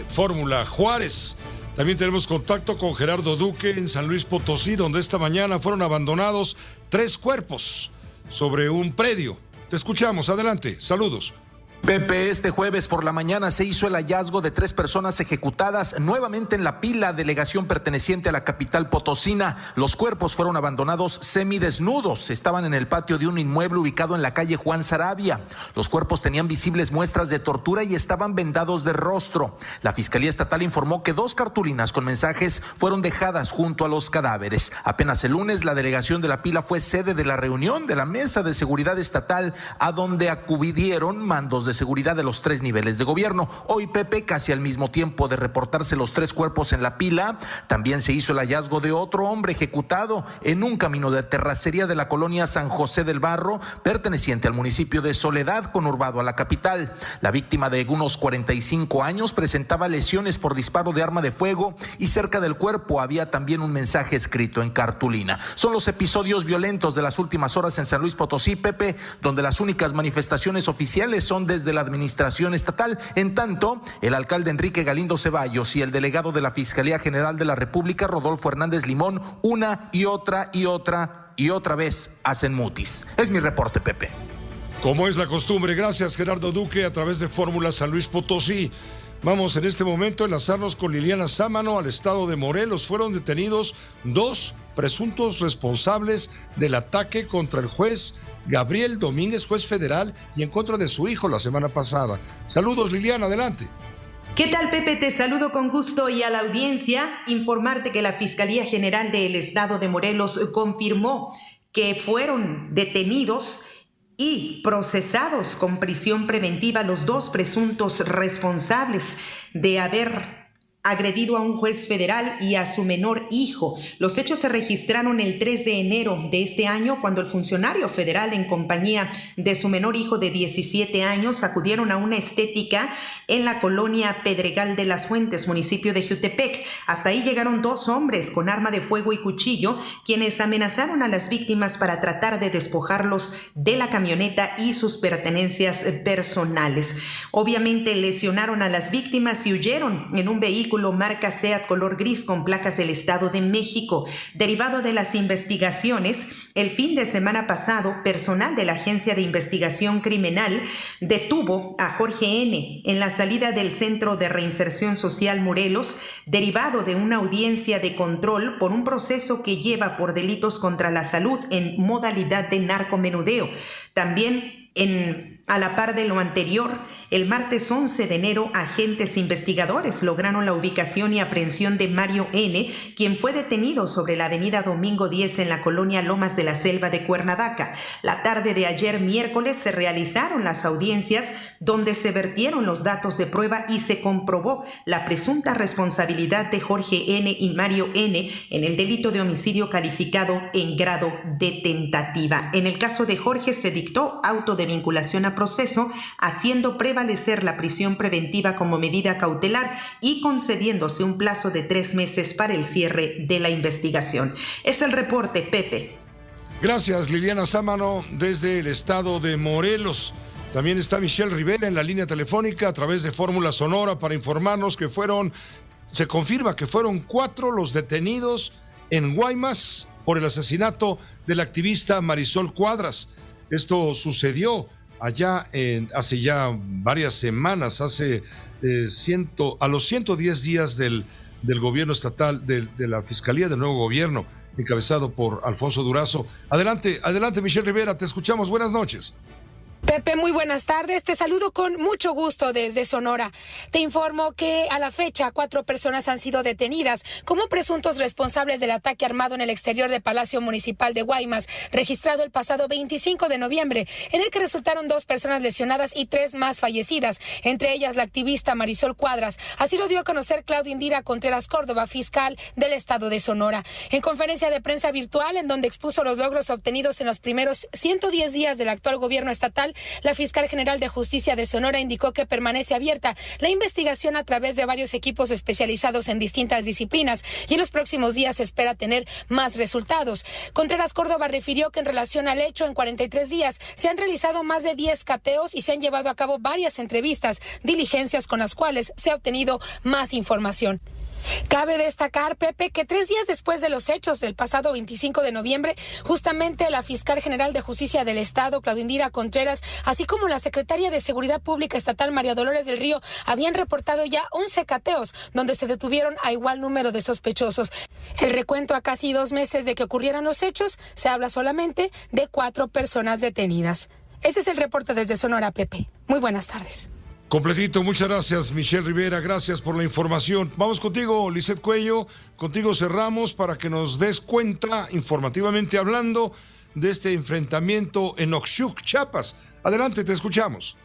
Fórmula Juárez. También tenemos contacto con Gerardo Duque en San Luis Potosí, donde esta mañana fueron abandonados 3 cuerpos sobre un predio. Te escuchamos, adelante, saludos. Pepe, este jueves por la mañana se hizo el hallazgo de 3 personas ejecutadas nuevamente en La Pila, delegación perteneciente a la capital potosina. Los cuerpos fueron abandonados semidesnudos. Estaban en el patio de un inmueble ubicado en la calle Juan Sarabia. Los cuerpos tenían visibles muestras de tortura y estaban vendados de rostro. La Fiscalía Estatal informó que 2 cartulinas con mensajes fueron dejadas junto a los cadáveres. Apenas el lunes, la delegación de La Pila fue sede de la reunión de la Mesa de Seguridad Estatal, a donde acudieron mandos de seguridad de los 3 niveles de gobierno. Hoy, Pepe, casi al mismo tiempo de reportarse los 3 cuerpos en La Pila, también se hizo el hallazgo de otro hombre ejecutado en un camino de terracería de la colonia San José del Barro, perteneciente al municipio de Soledad, conurbado a la capital. La víctima, de unos 45 años, presentaba lesiones por disparo de arma de fuego y cerca del cuerpo había también un mensaje escrito en cartulina. Son los episodios violentos de las últimas horas en San Luis Potosí, Pepe, donde las únicas manifestaciones oficiales son desde la administración estatal. En tanto, el alcalde Enrique Galindo Ceballos y el delegado de la Fiscalía General de la República, Rodolfo Hernández Limón, una y otra vez hacen mutis. Es mi reporte, Pepe. Como es la costumbre, gracias Gerardo Duque a través de Fórmula San Luis Potosí. Vamos en este momento a enlazarnos con Liliana Sámano al estado de Morelos. Fueron detenidos 2 presuntos responsables del ataque contra el juez Gabriel Domínguez, juez federal, y en contra de su hijo la semana pasada. Saludos, Liliana, adelante. ¿Qué tal, Pepe? Te saludo con gusto y a la audiencia informarte que la Fiscalía General del Estado de Morelos confirmó que fueron detenidos y procesados con prisión preventiva los 2 presuntos responsables de haber agredido a un juez federal y a su menor hijo. Los hechos se registraron el 3 de enero de este año, cuando el funcionario federal, en compañía de su menor hijo de 17 años, acudieron a una estética en la colonia Pedregal de las Fuentes, municipio de Jutepec. Hasta ahí llegaron 2 hombres con arma de fuego y cuchillo, quienes amenazaron a las víctimas para tratar de despojarlos de la camioneta y sus pertenencias personales. Obviamente lesionaron a las víctimas y huyeron en un vehículo marca SEAT color gris con placas del Estado de México. Derivado de las investigaciones, el fin de semana pasado, personal de la Agencia de Investigación Criminal detuvo a Jorge N. en la salida del Centro de Reinserción Social Morelos, derivado de una audiencia de control por un proceso que lleva por delitos contra la salud en modalidad de narcomenudeo. También a la par de lo anterior, el martes 11 de enero, agentes investigadores lograron la ubicación y aprehensión de Mario N., quien fue detenido sobre la avenida Domingo 10 en la colonia Lomas de la Selva de Cuernavaca. La tarde de ayer miércoles se realizaron las audiencias donde se vertieron los datos de prueba y se comprobó la presunta responsabilidad de Jorge N. y Mario N. en el delito de homicidio calificado en grado de tentativa. En el caso de Jorge se dictó auto de vinculación a proceso, haciendo prevalecer la prisión preventiva como medida cautelar y concediéndose un plazo de 3 meses para el cierre de la investigación. Es el reporte, Pepe. Gracias, Liliana Sámano, desde el estado de Morelos. También está Michelle Rivera en la línea telefónica a través de Fórmula Sonora para informarnos que se confirma que fueron 4 los detenidos en Guaymas por el asesinato del activista Marisol Cuadras. Esto sucedió allá hace ya varias semanas, a los 110 días del gobierno estatal, de la Fiscalía del nuevo gobierno, encabezado por Alfonso Durazo. Adelante, Michelle Rivera, te escuchamos. Buenas noches. Pepe, muy buenas tardes. Te saludo con mucho gusto desde Sonora. Te informo que a la fecha 4 personas han sido detenidas como presuntos responsables del ataque armado en el exterior del Palacio Municipal de Guaymas, registrado el pasado 25 de noviembre, en el que resultaron 2 personas lesionadas y 3 más fallecidas, entre ellas la activista Marisol Cuadras. Así lo dio a conocer Claudia Indira Contreras Córdoba, fiscal del estado de Sonora. En conferencia de prensa virtual, en donde expuso los logros obtenidos en los primeros 110 días del actual gobierno estatal, la fiscal general de Justicia de Sonora indicó que permanece abierta la investigación a través de varios equipos especializados en distintas disciplinas y en los próximos días se espera tener más resultados. Contreras Córdoba refirió que en relación al hecho, en 43 días se han realizado más de 10 cateos y se han llevado a cabo varias entrevistas, diligencias con las cuales se ha obtenido más información. Cabe destacar, Pepe, que 3 días después de los hechos del pasado 25 de noviembre, justamente la fiscal general de Justicia del Estado, Claudia Indira Contreras, así como la secretaria de Seguridad Pública Estatal, María Dolores del Río, habían reportado ya 11 cateos, donde se detuvieron a igual número de sospechosos. El recuento a casi 2 meses de que ocurrieran los hechos, se habla solamente de 4 personas detenidas. Ese es el reporte desde Sonora, Pepe. Muy buenas tardes. Completito, muchas gracias, Michelle Rivera, gracias por la información. Vamos contigo, Lisset Cuello, contigo cerramos para que nos des cuenta, informativamente hablando, de este enfrentamiento en Oxchuc, Chiapas. Adelante, te escuchamos.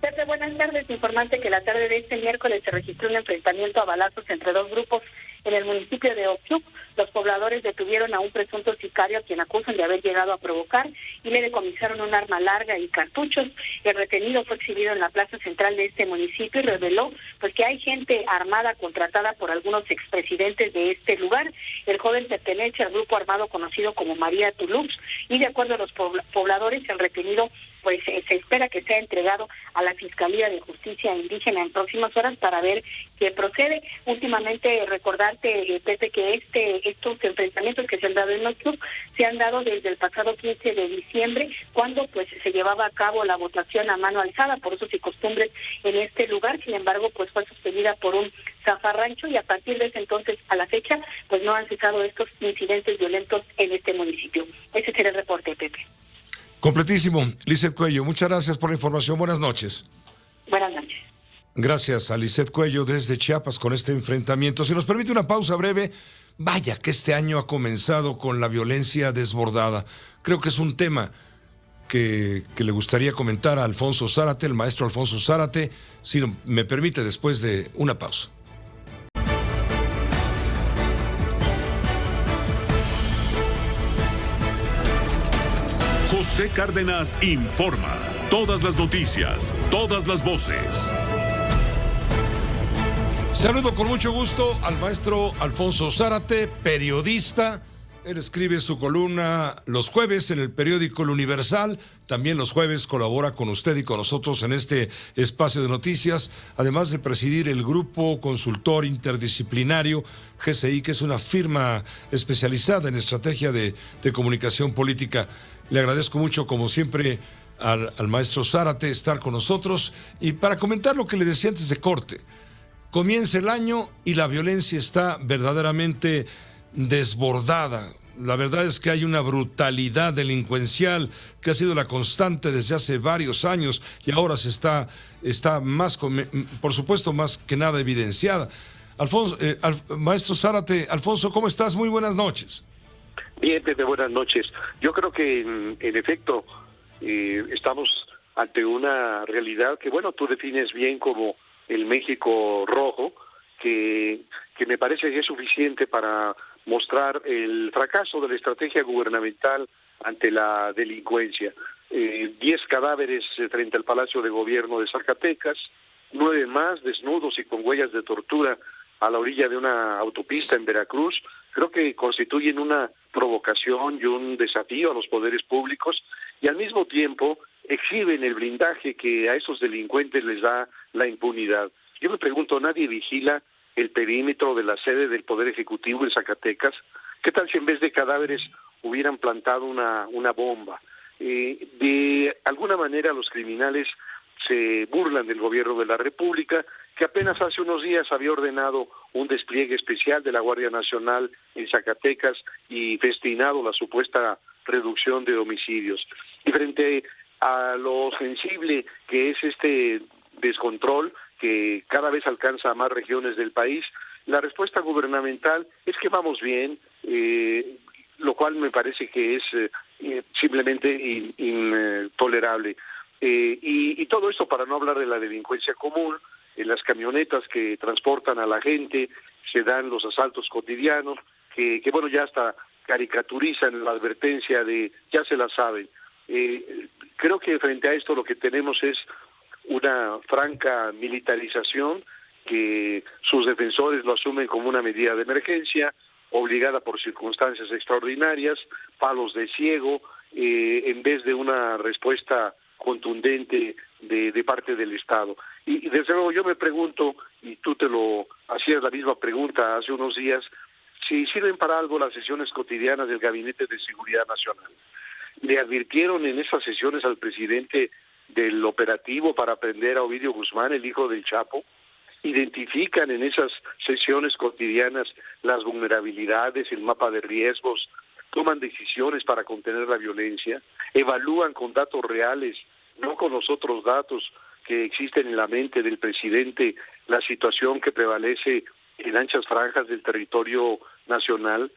Pepe, buenas tardes. Informante que la tarde de este miércoles se registró un enfrentamiento a balazos entre 2 grupos en el municipio de Oxchuc. Los pobladores detuvieron a un presunto sicario a quien acusan de haber llegado a provocar y le decomisaron un arma larga y cartuchos. El retenido fue exhibido en la plaza central de este municipio y reveló pues que hay gente armada contratada por algunos expresidentes de este lugar. El joven pertenece al grupo armado conocido como María Tulux y de acuerdo a los pobladores, el retenido pues se espera que sea entregado a la Fiscalía de Justicia Indígena en próximas horas para ver qué procede. Últimamente recordarte, Pepe, que estos enfrentamientos que se han dado en los clubes se han dado desde el pasado 15 de diciembre, cuando pues se llevaba a cabo la votación a mano alzada por usos y costumbres en este lugar. Sin embargo, pues fue suspendida por un zafarrancho y a partir de ese entonces a la fecha pues no han cesado estos incidentes violentos en este municipio. Ese será el reporte, Pepe. Completísimo. Lisset Cuello, muchas gracias por la información. Buenas noches. Buenas noches. Gracias a Lisset Cuello desde Chiapas con este enfrentamiento. Si nos permite una pausa breve, vaya que este año ha comenzado con la violencia desbordada. Creo que es un tema que le gustaría comentar a Alfonso Zárate, el maestro Alfonso Zárate, si me permite, después de una pausa. José Cárdenas informa. Todas las noticias, todas las voces. Saludo con mucho gusto al maestro Alfonso Zárate, periodista. Él escribe su columna los jueves en el periódico El Universal. También los jueves colabora con usted y con nosotros en este espacio de noticias, además de presidir el Grupo Consultor Interdisciplinario GCI, que es una firma especializada en estrategia de comunicación política. Le agradezco mucho, como siempre, al maestro Zárate estar con nosotros y para comentar lo que le decía antes de corte. Comienza el año y la violencia está verdaderamente desbordada. La verdad es que hay una brutalidad delincuencial que ha sido la constante desde hace varios años y ahora se está más, por supuesto, más que nada evidenciada. Alfonso, maestro Zárate, Alfonso, ¿cómo estás? Muy buenas noches. Bien, Pepe, buenas noches. Yo creo que en efecto estamos ante una realidad que, bueno, tú defines bien como el México rojo, que me parece que es suficiente para mostrar el fracaso de la estrategia gubernamental ante la delincuencia. 10 cadáveres frente al Palacio de Gobierno de Zacatecas, 9 más desnudos y con huellas de tortura a la orilla de una autopista en Veracruz. Creo que constituyen una provocación y un desafío a los poderes públicos y al mismo tiempo exhiben el blindaje que a esos delincuentes les da la impunidad. Yo me pregunto, ¿nadie vigila el perímetro de la sede del Poder Ejecutivo en Zacatecas? ¿Qué tal si en vez de cadáveres hubieran plantado una bomba? De alguna manera los criminales se burlan del gobierno de la República, que apenas hace unos días había ordenado un despliegue especial de la Guardia Nacional en Zacatecas y festinado la supuesta reducción de homicidios. Y frente a lo sensible que es este descontrol, que cada vez alcanza a más regiones del país, la respuesta gubernamental es que vamos bien, lo cual me parece que es simplemente intolerable. Y todo esto para no hablar de la delincuencia común. En las camionetas que transportan a la gente se dan los asaltos cotidianos, que bueno, ya hasta caricaturizan la advertencia de ya se la saben. Creo que frente a esto lo que tenemos es una franca militarización, que sus defensores lo asumen como una medida de emergencia, obligada por circunstancias extraordinarias, palos de ciego, en vez de una respuesta contundente de parte del Estado. Y desde luego yo me pregunto, y tú te lo hacías la misma pregunta hace unos días, si sirven para algo las sesiones cotidianas del Gabinete de Seguridad Nacional. Le advirtieron en esas sesiones al presidente del operativo para prender a Ovidio Guzmán, el hijo del Chapo. Identifican en esas sesiones cotidianas las vulnerabilidades, el mapa de riesgos, toman decisiones para contener la violencia, evalúan con datos reales, no con los otros datos que existen en la mente del presidente, la situación que prevalece en anchas franjas del territorio nacional.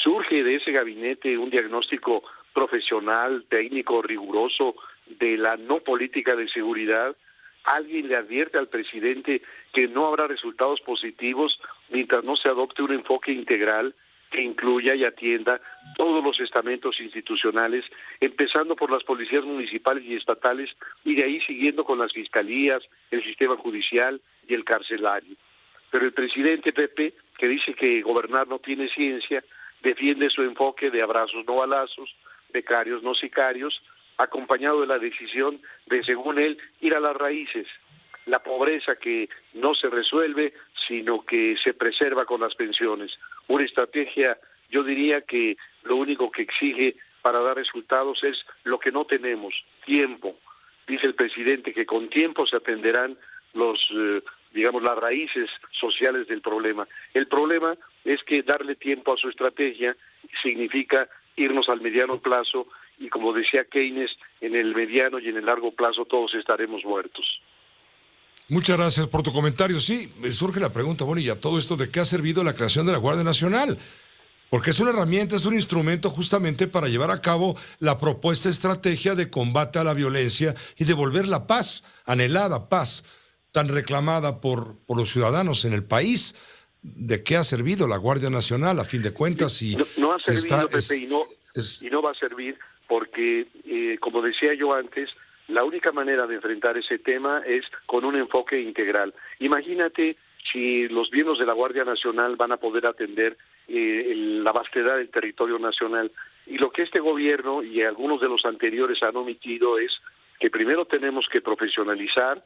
Surge de ese gabinete un diagnóstico profesional, técnico, riguroso de la no política de seguridad. Alguien le advierte al presidente que no habrá resultados positivos mientras no se adopte un enfoque integral que incluya y atienda todos los estamentos institucionales, empezando por las policías municipales y estatales, y de ahí siguiendo con las fiscalías, el sistema judicial y el carcelario. Pero el presidente Pepe, que dice que gobernar no tiene ciencia, defiende su enfoque de abrazos no balazos, becarios no sicarios, acompañado de la decisión de, según él, ir a las raíces. La pobreza que no se resuelve, sino que se preserva con las pensiones. Una estrategia, yo diría que lo único que exige para dar resultados es lo que no tenemos, tiempo. Dice el presidente que con tiempo se atenderán las raíces sociales del problema. El problema es que darle tiempo a su estrategia significa irnos al mediano plazo, y como decía Keynes, en el mediano y en el largo plazo todos estaremos muertos. Muchas gracias por tu comentario. Sí, me surge la pregunta, bueno, y a todo esto, ¿de qué ha servido la creación de la Guardia Nacional? Porque es una herramienta, es un instrumento justamente para llevar a cabo la propuesta estrategia de combate a la violencia y devolver la paz, anhelada paz, tan reclamada por los ciudadanos en el país. ¿De qué ha servido la Guardia Nacional, a fin de cuentas? No ha servido, Pepe, y no va a servir porque, como decía yo antes, la única manera de enfrentar ese tema es con un enfoque integral. Imagínate si los miembros de la Guardia Nacional van a poder atender la vastedad del territorio nacional. Y lo que este gobierno y algunos de los anteriores han omitido es que primero tenemos que profesionalizar,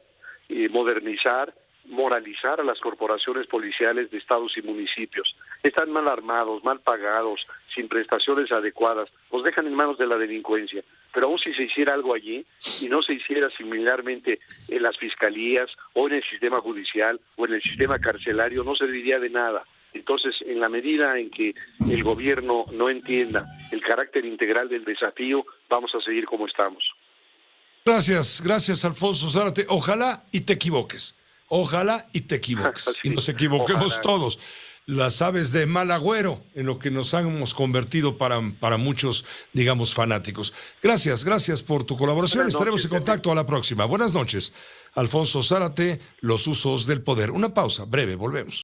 modernizar, moralizar a las corporaciones policiales de estados y municipios. Están mal armados, mal pagados, sin prestaciones adecuadas, los dejan en manos de la delincuencia. Pero aún si se hiciera algo allí y no se hiciera similarmente en las fiscalías o en el sistema judicial o en el sistema carcelario, no serviría de nada. Entonces, en la medida en que el gobierno no entienda el carácter integral del desafío, vamos a seguir como estamos. Gracias, Alfonso Zárate. Ojalá y te equivoques. Ojalá y te equivoques. Sí, y nos equivoquemos todos. Las aves de mal agüero en lo que nos hemos convertido para muchos, digamos, fanáticos. Gracias por tu colaboración. Estaremos en contacto. A la próxima. Buenas noches. Alfonso Zárate, los usos del poder. Una pausa breve, volvemos.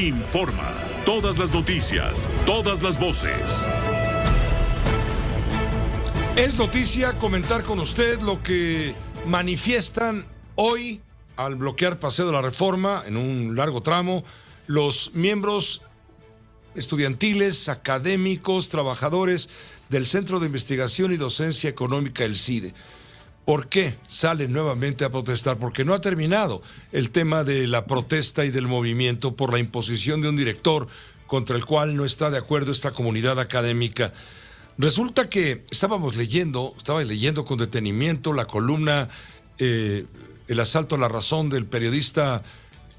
informa. Todas las noticias, todas las voces. Es noticia comentar con usted lo que manifiestan hoy al bloquear Paseo de la Reforma en un largo tramo los miembros estudiantiles, académicos, trabajadores del Centro de Investigación y Docencia Económica, el CIDE. ¿Por qué salen nuevamente a protestar? Porque no ha terminado el tema de la protesta y del movimiento por la imposición de un director contra el cual no está de acuerdo esta comunidad académica. Resulta que estaba leyendo con detenimiento la columna El asalto a la razón del periodista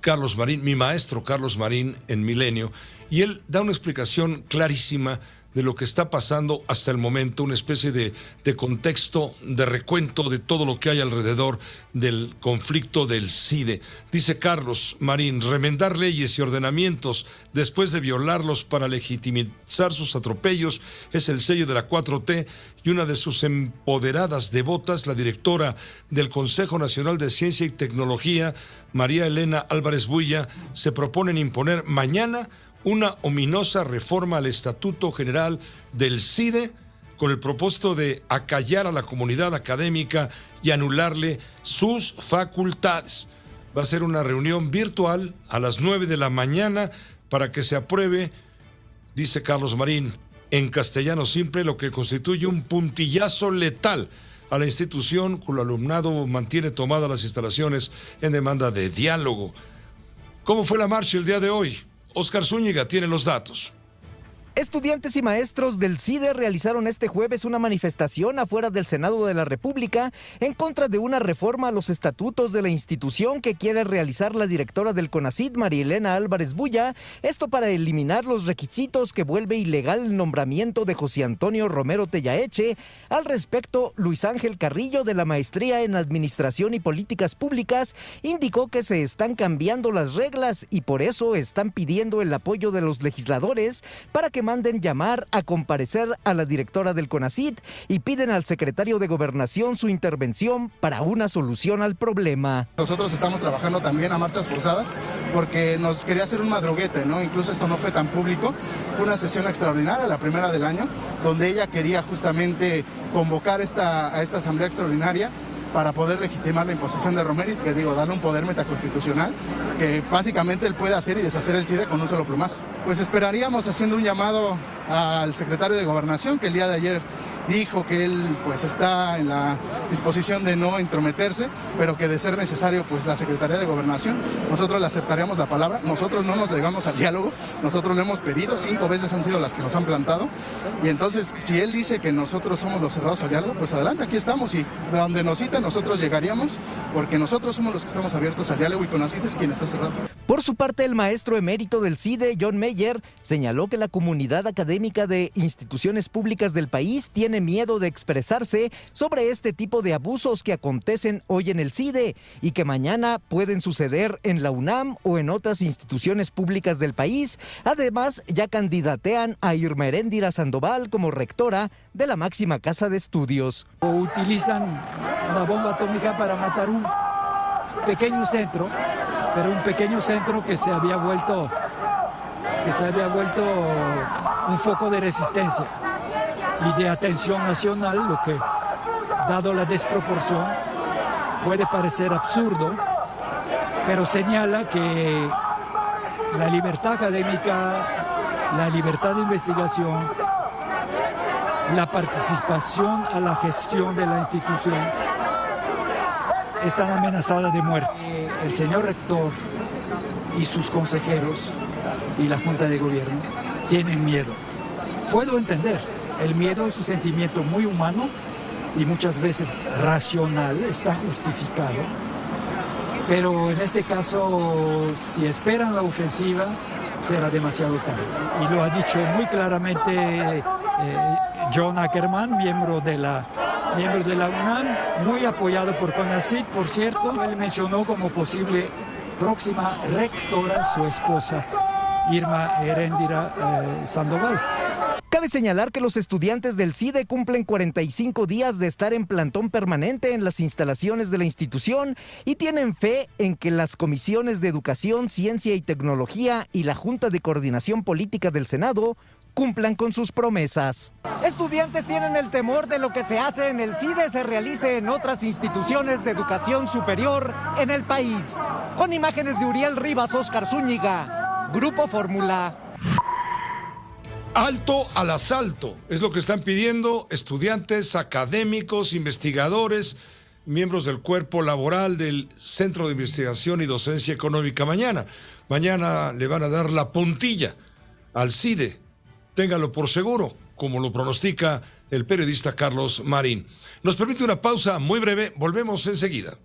Carlos Marín, mi maestro Carlos Marín en Milenio, y él da una explicación clarísima de lo que está pasando hasta el momento, una especie de contexto, de recuento de todo lo que hay alrededor del conflicto del CIDE. Dice Carlos Marín, remendar leyes y ordenamientos después de violarlos para legitimizar sus atropellos es el sello de la 4T, y una de sus empoderadas devotas, la directora del Consejo Nacional de Ciencia y Tecnología, María Elena Álvarez Builla, se proponen imponer mañana una ominosa reforma al Estatuto General del CIDE con el propósito de acallar a la comunidad académica y anularle sus facultades. Va a ser una reunión virtual a las 9 de la mañana para que se apruebe, dice Carlos Marín, en castellano simple, lo que constituye un puntillazo letal a la institución cuyo alumnado mantiene tomadas las instalaciones en demanda de diálogo. ¿Cómo fue la marcha el día de hoy? Oscar Zúñiga tiene los datos. Estudiantes y maestros del CIDE realizaron este jueves una manifestación afuera del Senado de la República en contra de una reforma a los estatutos de la institución que quiere realizar la directora del CONACYT, María Elena Álvarez Builla, esto para eliminar los requisitos que vuelve ilegal el nombramiento de José Antonio Romero Tellaeche. Al respecto, Luis Ángel Carrillo, de la Maestría en Administración y Políticas Públicas, indicó que se están cambiando las reglas y por eso están pidiendo el apoyo de los legisladores para que manden llamar a comparecer a la directora del CONACYT y piden al secretario de Gobernación su intervención para una solución al problema. Nosotros estamos trabajando también a marchas forzadas porque nos quería hacer un madruguete, ¿no? Incluso esto no fue tan público. Fue una sesión extraordinaria, la primera del año, donde ella quería justamente convocar a esta asamblea extraordinaria para poder legitimar la imposición de Romero y, darle un poder metaconstitucional que básicamente él puede hacer y deshacer el CIDE con un solo plumazo. Pues esperaríamos haciendo un llamado al secretario de Gobernación, que el día de ayer dijo que él pues está en la disposición de no intrometerse, pero que de ser necesario pues la Secretaría de Gobernación, nosotros le aceptaríamos la palabra. Nosotros no nos llegamos al diálogo, nosotros lo hemos pedido, 5 veces han sido las que nos han plantado, y entonces si él dice que nosotros somos los cerrados al diálogo, pues adelante, aquí estamos, y de donde nos citen nosotros llegaríamos, porque nosotros somos los que estamos abiertos al diálogo y CONACYT es quien está cerrado. Por su parte, el maestro emérito del CIDE, John Meyer, señaló que la comunidad académica de instituciones públicas del país tiene miedo de expresarse sobre este tipo de abusos que acontecen hoy en el CIDE y que mañana pueden suceder en la UNAM o en otras instituciones públicas del país. Además, ya candidatean a Irma Heréndira Sandoval como rectora de la máxima casa de estudios. Utilizan una bomba atómica para matar un pequeño centro, pero un pequeño centro que se había vuelto un foco de resistencia y de atención nacional, lo que, dado la desproporción, puede parecer absurdo, pero señala que la libertad académica, la libertad de investigación, la participación a la gestión de la institución están amenazadas de muerte. El señor rector y sus consejeros y la Junta de Gobierno tienen miedo. Puedo entender, el miedo es un sentimiento muy humano y muchas veces racional, está justificado, pero en este caso, si esperan la ofensiva, será demasiado tarde. Y lo ha dicho muy claramente John Ackerman, miembro de la UNAM, muy apoyado por CONACYT, por cierto. Él mencionó como posible próxima rectora su esposa, Irma Heréndira Sandoval. Cabe Cabe señalar que los estudiantes del CIDE cumplen 45 días de estar en plantón permanente en las instalaciones de la institución y tienen fe en que las comisiones de Educación, Ciencia y Tecnología y la Junta de Coordinación Política del Senado cumplan con sus promesas. Estudiantes tienen el temor de lo que se hace en el CIDE se realice en otras instituciones de educación superior en el país. Con imágenes de Uriel Rivas, Óscar Zúñiga, Grupo Fórmula. Alto al asalto, es lo que están pidiendo estudiantes, académicos, investigadores, miembros del cuerpo laboral del Centro de Investigación y Docencia Económica mañana. Mañana le van a dar la puntilla al CIDE, ténganlo por seguro, como lo pronostica el periodista Carlos Marín. Nos permite una pausa muy breve, volvemos enseguida.